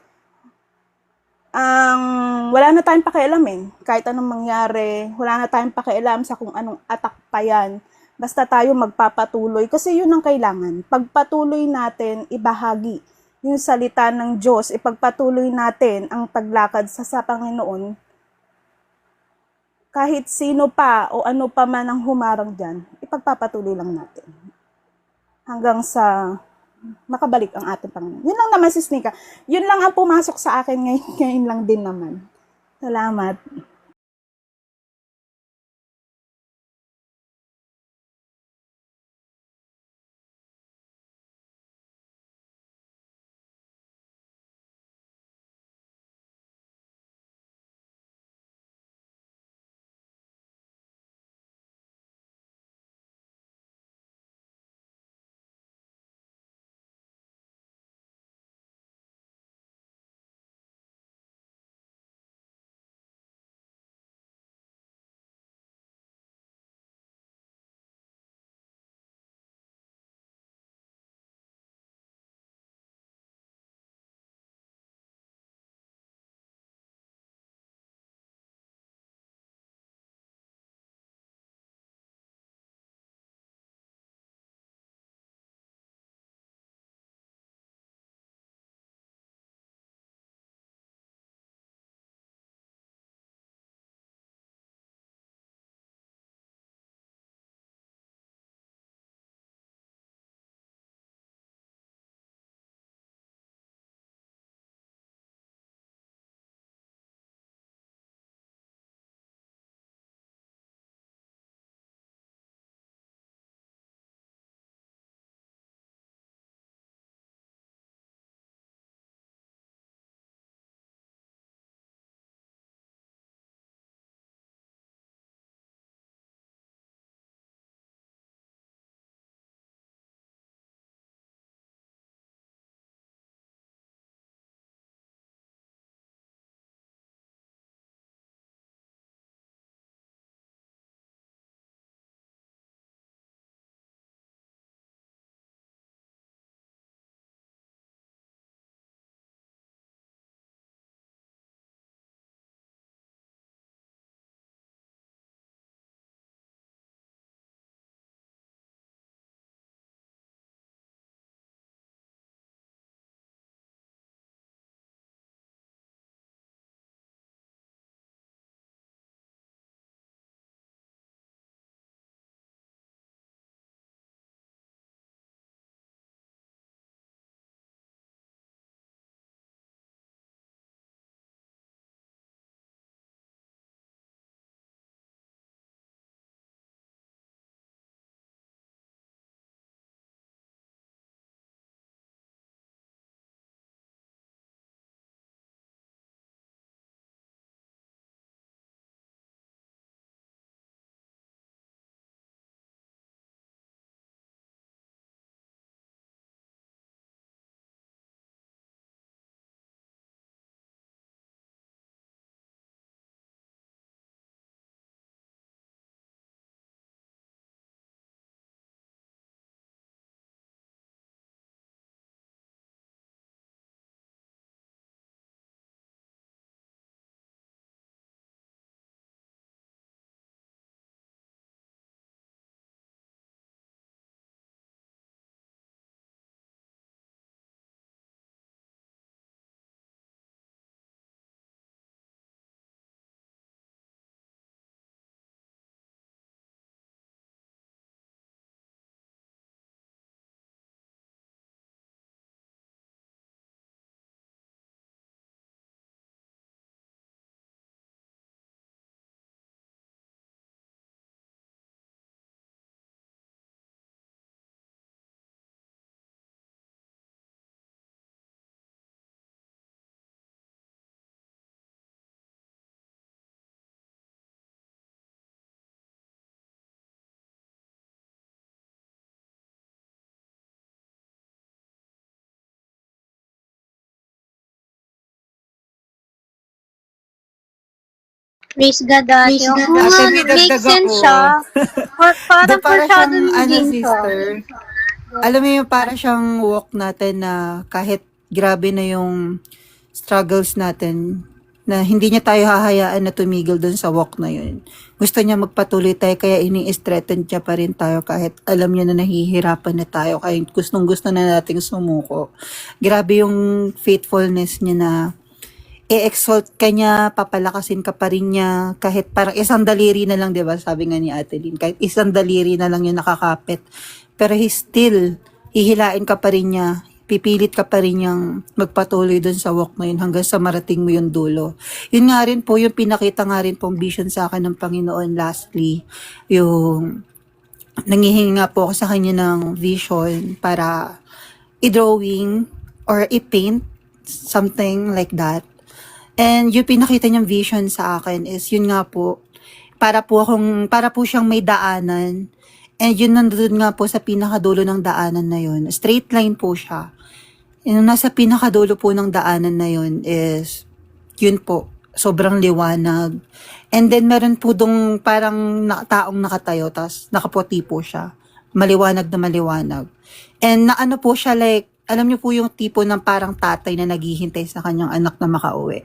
wala na tayong pakialam kahit anong mangyari, wala na tayong pakialam sa kung anong attack pa yan. Basta tayo magpapatuloy, kasi yun ang kailangan. Pagpatuloy natin, ibahagi yung salita ng Diyos, ipagpatuloy natin ang paglakad sa Panginoon. Kahit sino pa o ano pa man ang humarang dyan, ipagpapatuloy lang natin. Hanggang sa makabalik ang ating Panginoon. Yun lang naman, Sis Nika. Yun lang ang pumasok sa akin ngayon lang din naman. Salamat. Praise God, ate. Oo nga, Ate, may make dagdag sense ako. siya. Parang Para siyang, foreshadowing ano, din siya. sister, alam mo yung para siyang walk natin na kahit grabe na yung struggles natin, na hindi niya tayo hahayaan na tumigil dun sa walk na yun. Gusto niya magpatuloy tayo, kaya ini-strengthen niya pa rin tayo kahit alam niya na nahihirapan na tayo, kaya gustong gusto na nating sumuko. Grabe yung faithfulness niya na i-exalt ka niya, papalakasin ka pa rin niya, kahit parang isang daliri na lang, di ba? Sabi nga ni Ate Lynn, kahit isang daliri na lang yung nakakapit. Pero he still, hihilain ka pa rin niya, pipilit ka pa rin niyang magpatuloy dun sa walk na yun hanggang sa marating mo yung dulo. Yun nga rin po, yung pinakita nga rin pong vision sa akin ng Panginoon lastly, yung nangihingi nga po ako sa kanya ng vision para i-drawing or i-paint, something like that. And yung pinakita niyang vision sa akin is yun nga po, para po siyang may daanan. And yun nandun nga po sa pinakadulo ng daanan na yun. Straight line po siya. Yung nasa pinakadulo po ng daanan na yun is, yun po, sobrang liwanag. And then meron po dong parang taong nakatayo, tas nakaputi po siya. Maliwanag na maliwanag. And naano po siya like, alam niyo po yung tipo ng parang tatay na naghihintay sa kanyang anak na makauwi.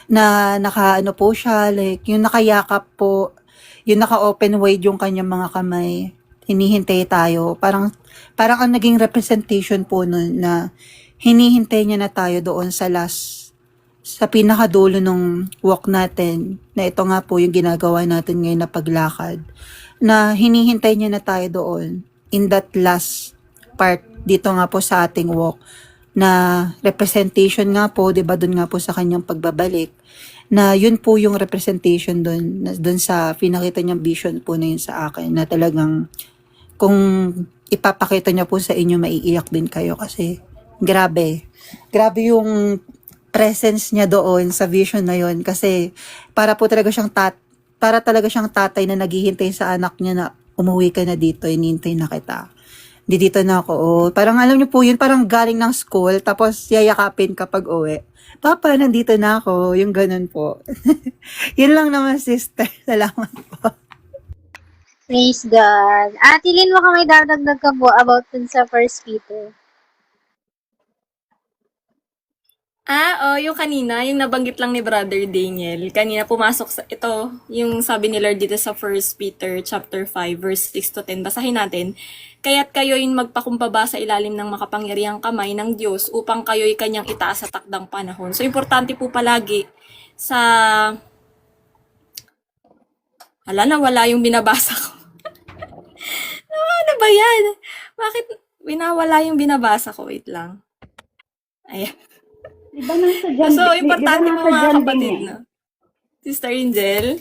Na nakaano po siya, like, yung nakayakap po, yung naka-open wide yung kanyang mga kamay, hinihintay tayo. Parang ang naging representation po nun na hinihintay niya na tayo doon sa sa pinakadulo ng walk natin, na ito nga po yung ginagawa natin ngayon na paglakad, na hinihintay niya na tayo doon, in that last part, dito nga po sa ating walk, na representation nga po, 'di ba, doon nga po sa kanyang pagbabalik, na yun po yung representation doon sa pinakita niyang vision po na yun sa akin, na talagang kung ipapakita niya po sa inyo, maiiyak din kayo kasi grabe yung presence niya doon sa vision na yun, kasi para talaga siyang tatay na naghihintay sa anak niya na umuwi ka na dito, inintay na kita. Dito na ako. Oh. Parang alam niyo po yun, parang galing ng school, tapos yayakapin kapag uwi. Papa, nandito na ako. Yung ganun po. Yun lang naman, sister. Salamat po. Praise God. Ate Lynn, baka may dadagdag ka po about dun sa First Peter. Yung kanina, yung nabanggit lang ni Brother Daniel. Kanina pumasok sa ito, yung sabi ni Lord dito sa 1 Peter chapter 5 verse 6 to 10. Basahin natin. Kaya't kayo'y magpakumbaba sa ilalim ng makapangyarihang kamay ng Diyos upang kayo'y kanyang itaas sa takdang panahon. So importante po palagi sa nawala yung binabasa ko. Ano ba yan? Bakit winawala yung binabasa ko? Wait lang. Ayan. Diba nasa dyan? So, importante po mga kapatid, eh. no? Sister Angel,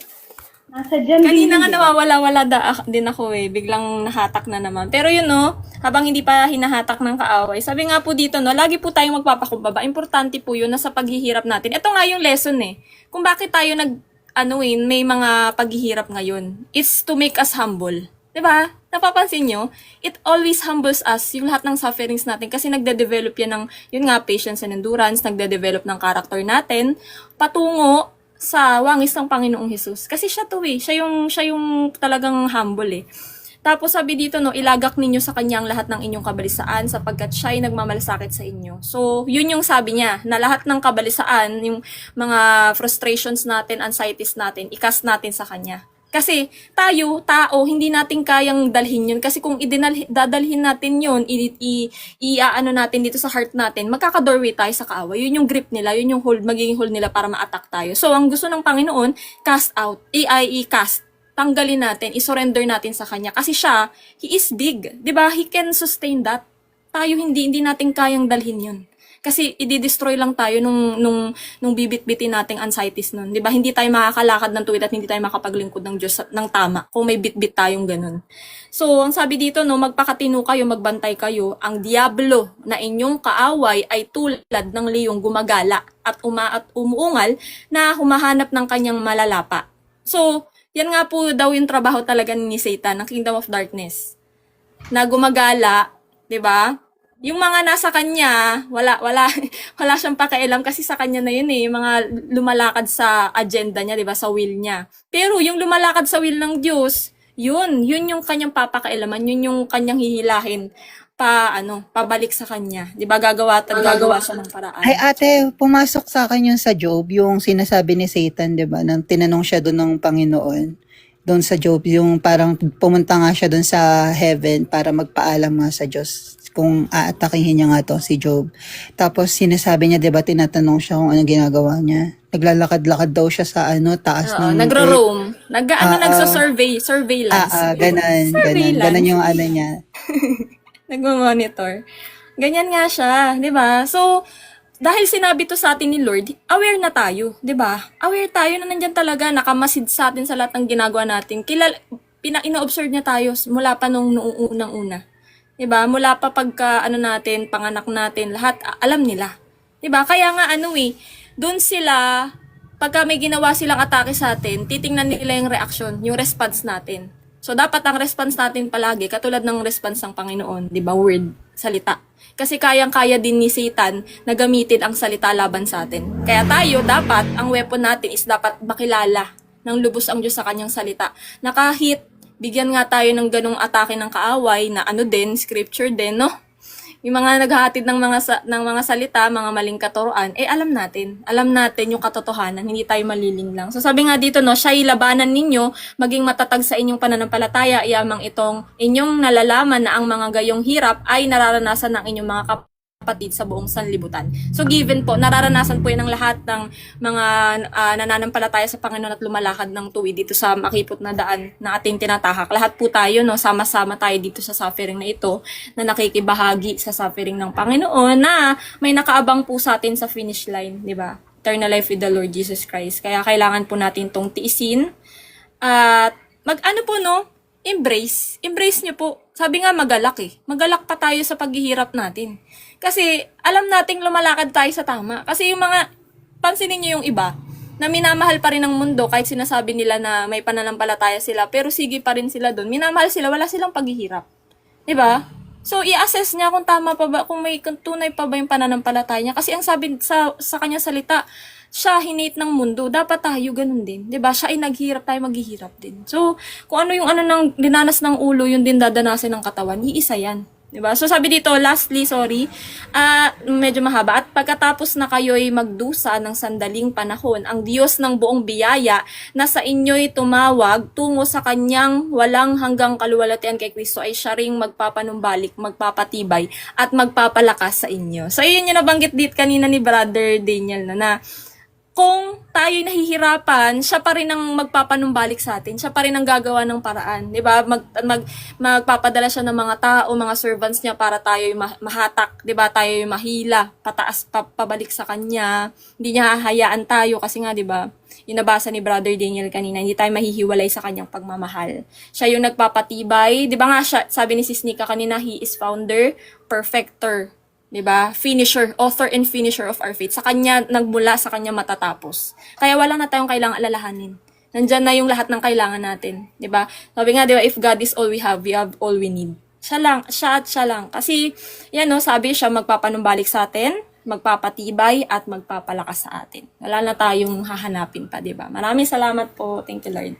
Nasa dyan kanina din nga eh. nawawala-wala din ako eh. Biglang nahatak na naman. Pero yun, no, habang hindi pa hinahatak ng kaaway, sabi nga po dito, no, lagi po tayong magpapakumbaba. Importante po yun na sa paghihirap natin. Ito nga yung lesson eh. Kung bakit tayo may mga paghihirap ngayon. It's to make us humble. Diba? Napapansin nyo? It always humbles us, yung lahat ng sufferings natin, kasi nagde-develop yan ng, yun nga, patience and endurance, nagde-develop ng character natin, patungo sa wangis ng Panginoong Hesus. Kasi siya to eh. Siya yung talagang humble eh. Tapos sabi dito, no, ilagak ninyo sa kanya ang lahat ng inyong kabalisaan sapagkat siya ay nagmamalasakit sa inyo. So, yun yung sabi niya, na lahat ng kabalisaan, yung mga frustrations natin, anxieties natin, ikas natin sa kanya. Kasi tayo, tao, hindi natin kayang dalhin yun. Kasi kung dadalhin natin yun, i-ano natin dito sa heart natin, magkaka-doorway tayo sa kaaway. Yun yung grip nila, yun yung magiging hold nila para ma-attack tayo. So, ang gusto ng Panginoon, cast out, i-cast. Tanggalin natin, i-surrender natin sa Kanya. Kasi siya, He is big. 'Di ba? He can sustain that. Tayo hindi natin kayang dalhin yun. Kasi i-destroy lang tayo nung bibit-bitin nating anxieties nun. 'Di ba? Hindi tayo makakalakad ng tuwid at hindi tayo makapaglingkod ng Diyos ng tama kung may bit-bit tayong ganun. So, ang sabi dito, no, magpakatino kayo, magbantay kayo. Ang diablo na inyong kaaway ay tulad ng leyong gumagala at umuungal na humahanap ng kanyang malalapa. So, yan nga po daw yung trabaho talaga ni Satan, ng Kingdom of Darkness. Na gumagala, 'di ba? Yung mga nasa kanya, wala Wala siyang pakialam kasi sa kanya na yun eh, yung mga lumalakad sa agenda niya, di ba, sa will niya. Pero yung lumalakad sa will ng Diyos, yun yung kanyang papakailaman, yun yung kanyang hihilahin pabalik sa kanya. Di ba, gagawa siya ng paraan. Ay ate, pumasok sa akin yung sa Job, yung sinasabi ni Satan, di ba, nang tinanong siya doon ng Panginoon. Doon sa Job, yung parang pumunta nga siya doon sa heaven para magpaalam nga sa Diyos kung aatakihin niya nga to si Job. Tapos sinasabi niya, di ba, tinatanong siya kung ano ginagawa niya. Naglalakad-lakad daw siya sa taas Oo, ng nagro-roam. Surveillance. Ganon yung niya. Nagmo-monitor. Ganyan nga siya, 'di ba? So, dahil sinabi to sa atin ni Lord, aware na tayo, 'di ba? Aware tayo na nandiyan talaga, nakamasid sa atin sa lahat ng ginagawa natin. Ina-observe niya tayo mula pa nung unang-una. 'Di ba? Mula pa pagka natin, panganak natin, lahat alam nila. 'Di ba? Kaya nga doon sila pagka may ginawa silang atake sa atin, titingnan nila yung reaction, yung response natin. So, dapat ang response natin palagi, katulad ng response ng Panginoon, di ba? Word, salita. Kasi kayang-kaya din ni Satan na gamitin ang salita laban sa atin. Kaya tayo, dapat, ang weapon natin is dapat makilala ng lubos ang Diyos sa kanyang salita. Na kahit bigyan nga tayo ng ganong atake ng kaaway, na scripture din, no? Yung mga naghahatid ng mga salita, mga maling katuruan, alam natin. Alam natin yung katotohanan, hindi tayo maliling lang. So sabi nga dito, no, siya'y labanan ninyo, maging matatag sa inyong pananampalataya, iyamang itong inyong nalalaman na ang mga gayong hirap ay nararanasan ng inyong mga kapatid sa buong sanlibutan. So given po, nararanasan po yan ng lahat ng mga nananampalataya sa Panginoon at lumalakad ng tuwid dito sa makipot na daan na ating tinatahak. Lahat po tayo, no, sama-sama tayo dito sa suffering na ito, na nakikibahagi sa suffering ng Panginoon, na may nakaabang po sa atin sa finish line, di ba? Eternal life with the Lord Jesus Christ. Kaya kailangan po natin tong tiisin at embrace nyo po. Sabi nga magalak magalak pa tayo sa paghihirap natin. Kasi alam nating lumalakad tayo sa tama. Kasi yung pansinin nyo yung iba, na minamahal pa rin ng mundo kahit sinasabi nila na may pananampalataya sila, pero sige pa rin sila doon. Minamahal sila, wala silang paghihirap. Diba? So, i-assess niya kung tama pa ba, kung tunay pa ba yung pananampalataya niya. Kasi ang sabi sa kanyang salita, siya hinate ng mundo, dapat tayo ganun din. 'Di ba? Siya ay naghirap, tayo maghihirap din. So, kung ano yung ng dinanas ng ulo, yun din dadanasin ng katawan, iisa yan. 'Di ba? So sabi dito, lastly, medyo mahaba, at pagkatapos na kayo'y magdusa ng sandaling panahon, ang Diyos ng buong biyaya na sa inyo'y tumawag tungo sa kanyang walang hanggang kaluwalhatian kay Kristo ay siya ring magpapanumbalik, magpapatibay at magpapalakas sa inyo. So yun yung nabanggit dito kanina ni Brother Daniel na kung tayo'y nahihirapan, siya pa rin ang magpapanumbalik sa atin. Siya pa rin ang gagawa ng paraan. Diba? Magpapadala siya ng mga tao, mga servants niya para tayo'y mahatak. Diba? Tayo'y mahila, pataas, pabalik sa kanya. Hindi niya hahayaan tayo kasi nga, diba? Yung nabasa ni Brother Daniel kanina, hindi tayo mahihiwalay sa kanyang pagmamahal. Siya yung nagpapatibay. Diba nga siya, sabi ni Sis Nika kanina, He is founder, perfecter. 'Di ba? Finisher, author and finisher of our faith. Sa kanya nagmula, sa kanya matatapos. Kaya wala na tayong kailangang alalahanin. Nandiyan na yung lahat ng kailangan natin, 'di ba? Sabi nga, 'di ba, if God is all we have all we need. Siya lang. Kasi yan, no, sabi siya magpapanumbalik sa atin, magpapatibay at magpapalakas sa atin. Wala na tayong hahanapin pa, 'di ba? Maraming salamat po. Thank you, Lord.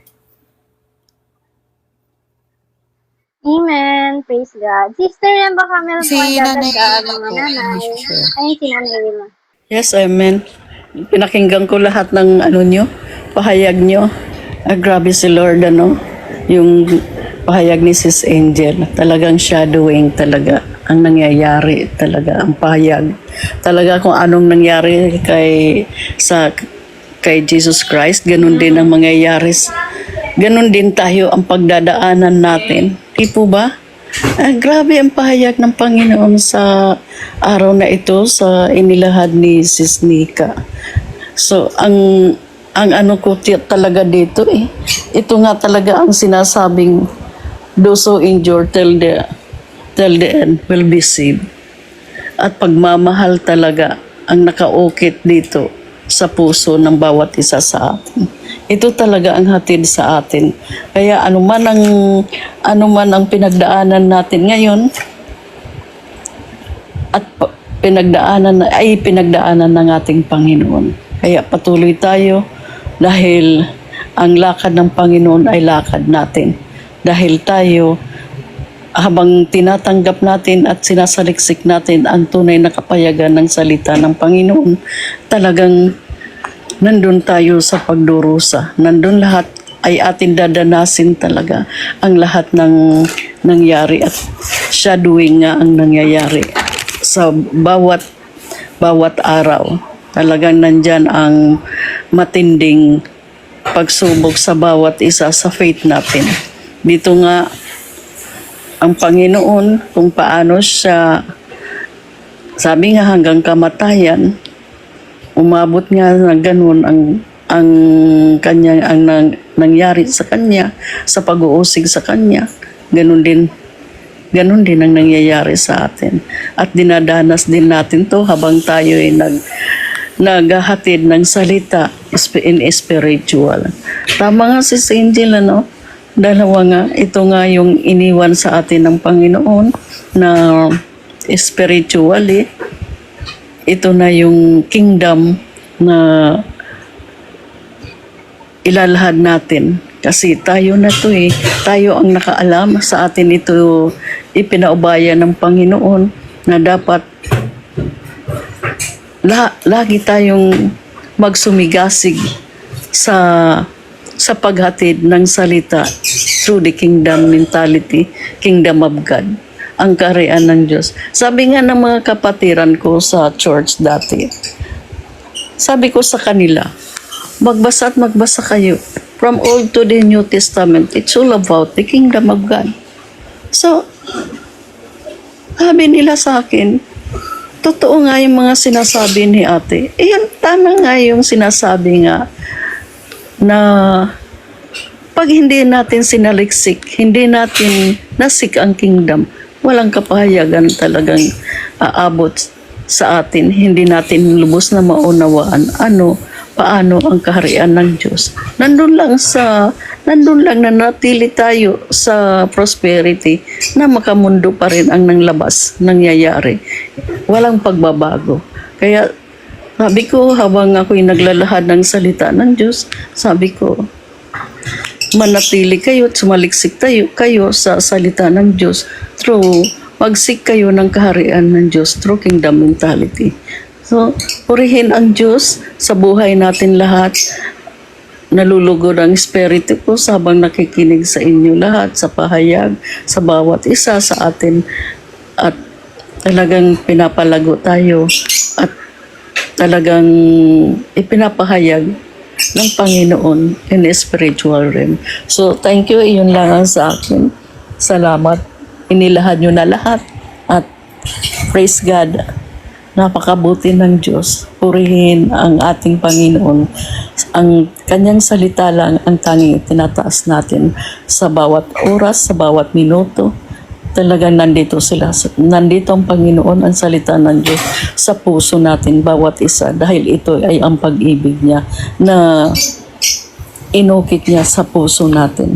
Amen. Praise God. Sister, yan baka meron Si po ang Nanay dadaga, Ella mga po, nanay. sure. Ayun si Nanay Wilma. Yes, amen. Pinakinggan ko lahat ng nyo, pahayag nyo. Grabe si Lord, yung pahayag ni Sis Angel. Talagang shadowing talaga ang nangyayari talaga, ang pahayag. Talaga kung anong nangyari kay Jesus Christ, ganun din ang mangyayari. Ganun din tayo ang pagdadaanan natin. Di po ba? Grabe ang pahayag ng Panginoon sa araw na ito sa inilahad ni Sis Nika. So, ang ko talaga dito ito nga talaga ang sinasabing those who endure till the end will be saved. At pagmamahal talaga ang nakaukit dito sa puso ng bawat isa sa atin. Ito talaga ang hatid sa atin. Kaya anuman ang pinagdaanan natin ngayon, at pinagdaanan ng ating Panginoon. Kaya patuloy tayo dahil ang lakad ng Panginoon ay lakad natin. Dahil tayo, habang tinatanggap natin at sinasaliksik natin ang tunay na kapayagan ng salita ng Panginoon, talagang nandun tayo sa pagdurusa. Nandun lahat ay atin dadanasin talaga ang lahat ng nangyari at shadowing nga ang nangyayari sa bawat araw. Talagang nandyan ang matinding pagsubok sa bawat isa sa faith natin. Dito nga ang Panginoon kung paano siya, sabi nga hanggang kamatayan, umabot nga na ganun ang nangyari sa kanya, sa pag-uusig sa kanya, ganun din ang nangyayari sa atin. At dinadanas din natin to habang tayo ay naghahatid ng salita in spiritual. Tama nga si Angel, ano? Dalawa nga, ito nga yung iniwan sa atin ng Panginoon na spiritually, ito na yung kingdom na ilalahad natin. Kasi tayo na to tayo ang nakaalam, sa atin ito ipinaubaya ng Panginoon na dapat lagi tayong magsumigasig sa paghatid ng salita through the kingdom mentality, kingdom of God, ang kaharian ng Diyos. Sabi nga ng mga kapatiran ko sa church dati, sabi ko sa kanila, magbasa at magbasa kayo from Old to the New Testament. It's all about the kingdom of God. So, sabi nila sa akin, totoo nga yung mga sinasabi ni ate. Yan, tama nga yung sinasabi nga na pag hindi natin sinaliksik, hindi natin nasik ang kingdom, walang kapahayagan talagang aabot sa atin. Hindi natin lubos na maunawaan paano ang kaharian ng Diyos. Nandun lang na natili tayo sa prosperity na makamundo pa rin ang nanglabas, nangyayari. Walang pagbabago. Kaya sabi ko, habang ako'y naglalahad ng salita ng Diyos, sabi ko, manatili kayo at sumaliksik kayo sa salita ng Diyos through magsik kayo ng kaharian ng Diyos through kingdom mentality. So, purihin ang Diyos sa buhay natin lahat. Nalulugod ang espiritu ko habang nakikinig sa inyo lahat, sa pahayag, sa bawat isa sa atin. At talagang pinapalago tayo at talagang ipinapahayag ng Panginoon in a spiritual realm. So, thank you. Iyon lang ang sa akin. Salamat. Inilahad nyo na lahat. At praise God. Napakabuti ng Diyos. Purihin ang ating Panginoon. Ang kanyang salita lang ang tanging tinataas natin sa bawat oras, sa bawat minuto. Talagang nandito sila. Nandito ang Panginoon, ang salita ng Diyos sa puso natin, bawat isa. Dahil ito ay ang pag-ibig niya na inukit niya sa puso natin.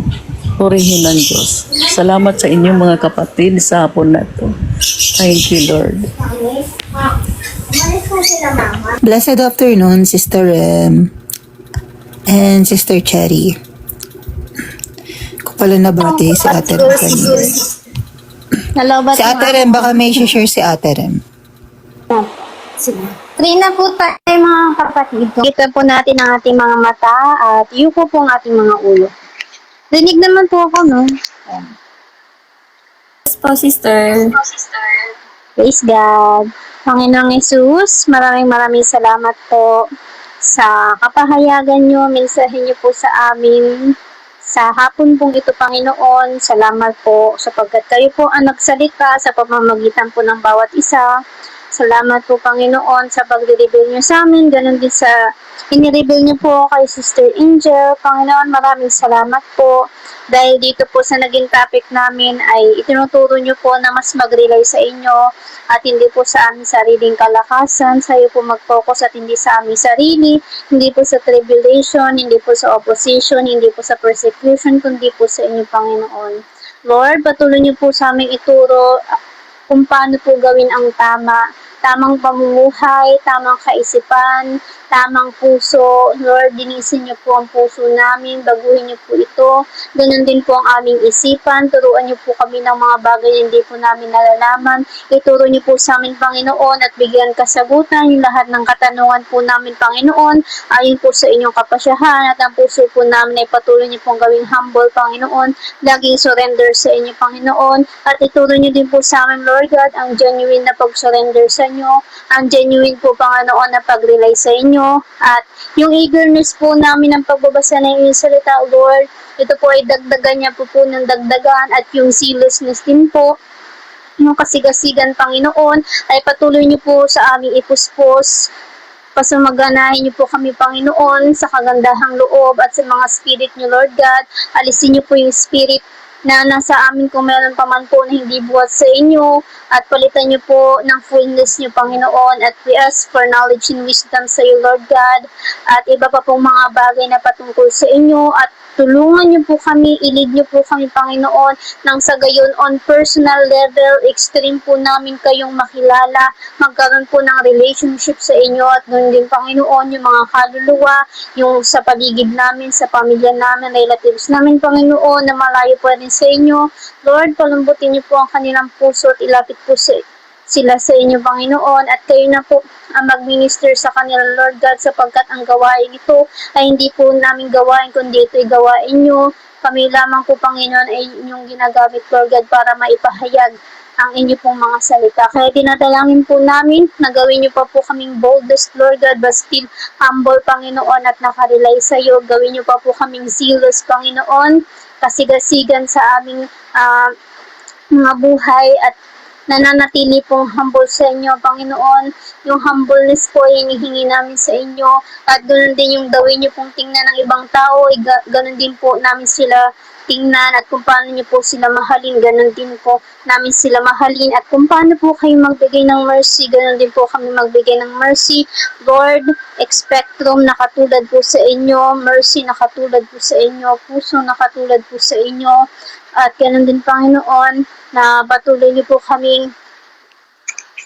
Purihin ng Diyos. Salamat sa inyong mga kapatid sa hapon na ito. Thank you, Lord. Blessed afternoon, Sister Rem and Sister Cherry. Ko pala nabati si Ate Rem kanina. Nalobat Si Ate Rem, baka may share si Ate Rem. Three na po tayo mga kapatid. Kita po natin ang ating mga mata at yuko po ang ating mga ulo. Rinig naman po ako, no? Yes po, sister. Praise God. Panginoong Yesus, maraming salamat po sa kapahayagan nyo, mensahe nyo po sa amin. Sa hapon pong ito, Panginoon, salamat po sapagkat kayo po ang nagsalita sa pamamagitan po ng bawat isa. Salamat po, Panginoon, sa pag-reveal nyo sa amin. Ganon din sa inireveal nyo po kay Sister Angel. Panginoon, maraming salamat po. Dahil dito po sa naging topic namin ay itinuturo nyo po na mas mag-rely sa inyo at hindi po sa aming sariling kalakasan. Sa iyo po mag-focus at hindi sa aming sarili. Hindi po sa tribulation, hindi po sa opposition, hindi po sa persecution, kundi po sa inyo, Panginoon. Lord, patuloy nyo po sa aming ituro kung paano po gawin ang tama tamang pamumuhay, tamang kaisipan, tamang puso. Lord, dinisin niyo po ang puso namin, baguhin niyo po ito. Ganun din po ang aming isipan, turuan niyo po kami ng mga bagay na hindi po namin nalalaman. Ituro niyo po sa amin, Panginoon, at bigyan kasagutan yung lahat ng katanungan po namin, Panginoon, ayon po sa inyong kapasyahan, at ang puso po namin ay patuloy niyo pong gawing humble, Panginoon, laging surrender sa inyo, Panginoon, at ituro niyo din po sa amin, Lord God, ang genuine na pag-surrender sa inyo, ang genuine po, Panginoon, na pag-rely sa inyo, at yung eagerness po namin ng pagbabasa ng inyong salita, Lord, ito po ay dagdagan niya po ng dagdagan, at yung zealousness din po, yung kasigasigan, Panginoon, ay patuloy niyo po sa aming ipuspos. Pasamaganahin niyo po kami, Panginoon, sa kagandahang loob at sa mga spirit niyo, Lord God. Alisin niyo po yung spirit na nasa amin kung meron pa man po na hindi buhat sa inyo, at palitan niyo po ng fullness niyo, Panginoon, at we ask for knowledge and wisdom sa iyo, Lord God, at iba pa pong mga bagay na patungkol sa inyo, at tulungan niyo po kami, ilid niyo po kami, Panginoon, nang sa gayon on personal level, extreme po namin kayong makilala, magkaroon po ng relationship sa inyo, at doon din, Panginoon, yung mga kaluluwa, yung sa paligid namin, sa pamilya namin, relatives namin, Panginoon, na malayo po rin sa inyo. Lord, palambutin niyo po ang kanilang puso at ilapit po sila sa inyo, Panginoon, at kayo na po ang mag-minister sa kanila, Lord God, sapagkat ang gawain ito ay hindi po namin gawain, kundi ito'y gawain nyo. Kami lamang po, Panginoon, ay inyong ginagamit, Lord God, para maipahayag ang inyo pong mga salita. Kaya dinadalangin po namin na gawin niyo pa po kaming boldest, Lord God, but still humble, Panginoon, at nakarelay sa iyo. Gawin niyo pa po kaming zealous, Panginoon, kasigasigan sa aming mga buhay, at nananatili pong humble sa inyo, Panginoon. Yung humbleness po ay hinihingi namin sa inyo, at ganoon din yung gawin niyo pong tingnan ng ibang tao, ganoon din po namin sila tingnan, at kung paano niyo po sila mahalin, ganoon din po namin sila mahalin, at kung paano po kayo magbigay ng mercy, ganoon din po kami magbigay ng mercy. Lord, spectrum na katulad po sa inyo, mercy na katulad po sa inyo, puso na katulad po sa inyo, at ganoon din, Panginoon, na patuloy niyo po kaming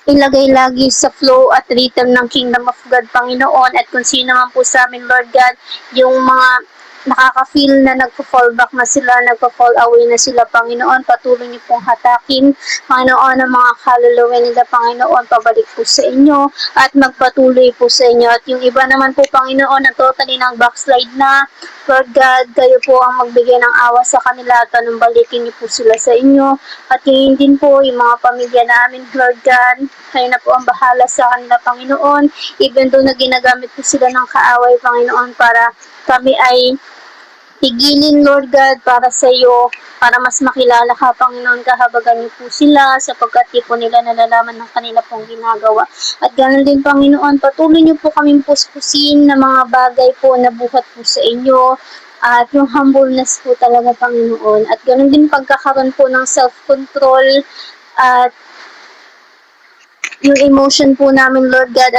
ilagay lagi sa flow at rhythm ng Kingdom of God, Panginoon, at kung sino man po sa amin, Lord God, yung mga nakaka-feel na nagpo-fall back na sila, nagpo-fall away na sila, Panginoon, patuloy niyo pong hatakin, Panginoon, ang mga kaluluwa nila, Panginoon, pabalik po sa inyo, at magpatuloy po sa inyo, at yung iba naman po, Panginoon, na totally nang backslide na, Lord God, kayo po ang magbigay ng awa sa kanila, at balikin niyo po sila sa inyo, at yun din po yung mga pamilya namin, Lord God, kayo na po ang bahala sa kanila, Panginoon, even though na ginagamit po sila ng kaaway, Panginoon, para kami ay pigilin, Lord God, para sa iyo, para mas makilala ka, Panginoon, kahabagan niyo po sila, sapagkat di po nila nalalaman ng kanila pong ginagawa. At ganoon din, Panginoon, patuloy niyo po kaming puspusin na mga bagay po na buhat po sa inyo, at yung humbleness po talaga, Panginoon. At ganoon din pagkakaroon po ng self-control, at yung emotion po namin, Lord God,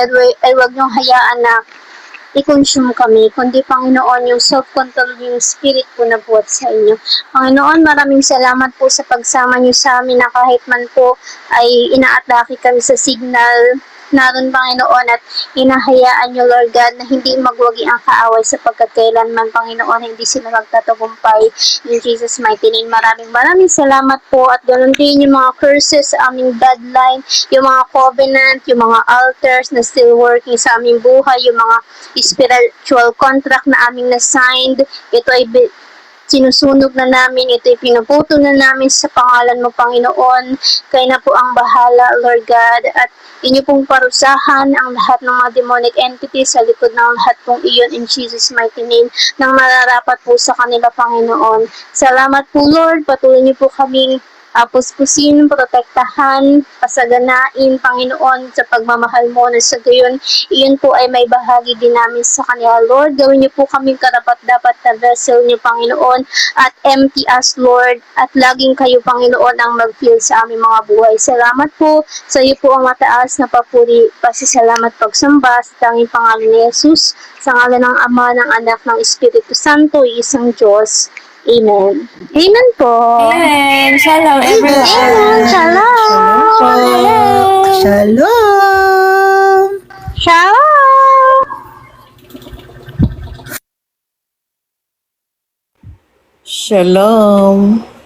ay wag niyong hayaan na i-consume kami, kundi, Panginoon, yung self-control, yung spirit po na buhat sa inyo. Panginoon, maraming salamat po sa pagsama niyo sa amin, na kahit man po ay inaatake kami sa signal, naroon, Panginoon, at hinahayaan niyo, Lord God, na hindi magwagi ang kaaway, sapagkat kailanman, Panginoon, hindi sila magtatagumpay. In Jesus' mighty name, maraming salamat po, at ganoon din yung mga curses sa aming bloodline, yung mga covenant, yung mga altars na still working sa aming buhay, yung mga spiritual contract na aming na-signed, ito ay sinusunog na namin, ito'y pinuputo na namin sa pangalan mo, Panginoon. Kayo na po ang bahala, Lord God, at inyo pong parusahan ang lahat ng mga demonic entities sa likod ng lahat pong iyon, in Jesus' mighty name, nang mararapat po sa kanila, Panginoon. Salamat po, Lord, patuloy niyo po kaming puspusin, protektahan, pasaganain, Panginoon, sa pagmamahal mo, na sa gayon, iyon po ay may bahagi din namin sa kanila, Lord. Gawin niyo po kaming karapat-dapat na vessel niyo, Panginoon, at empty us, Lord, at laging kayo, Panginoon, ang mag-fill sa aming mga buhay. Salamat po, sa iyo po ang mataas na papuri, pasisalamat, pagsamba, sa tanging pangalan ni Jesus, sa ngalan ng Ama, ng Anak, ng Espiritu Santo, isang Diyos. Amen. Amen po. Amen! Shalom, everyone! Amen. Shalom! Shalom! Shalom! Shalom.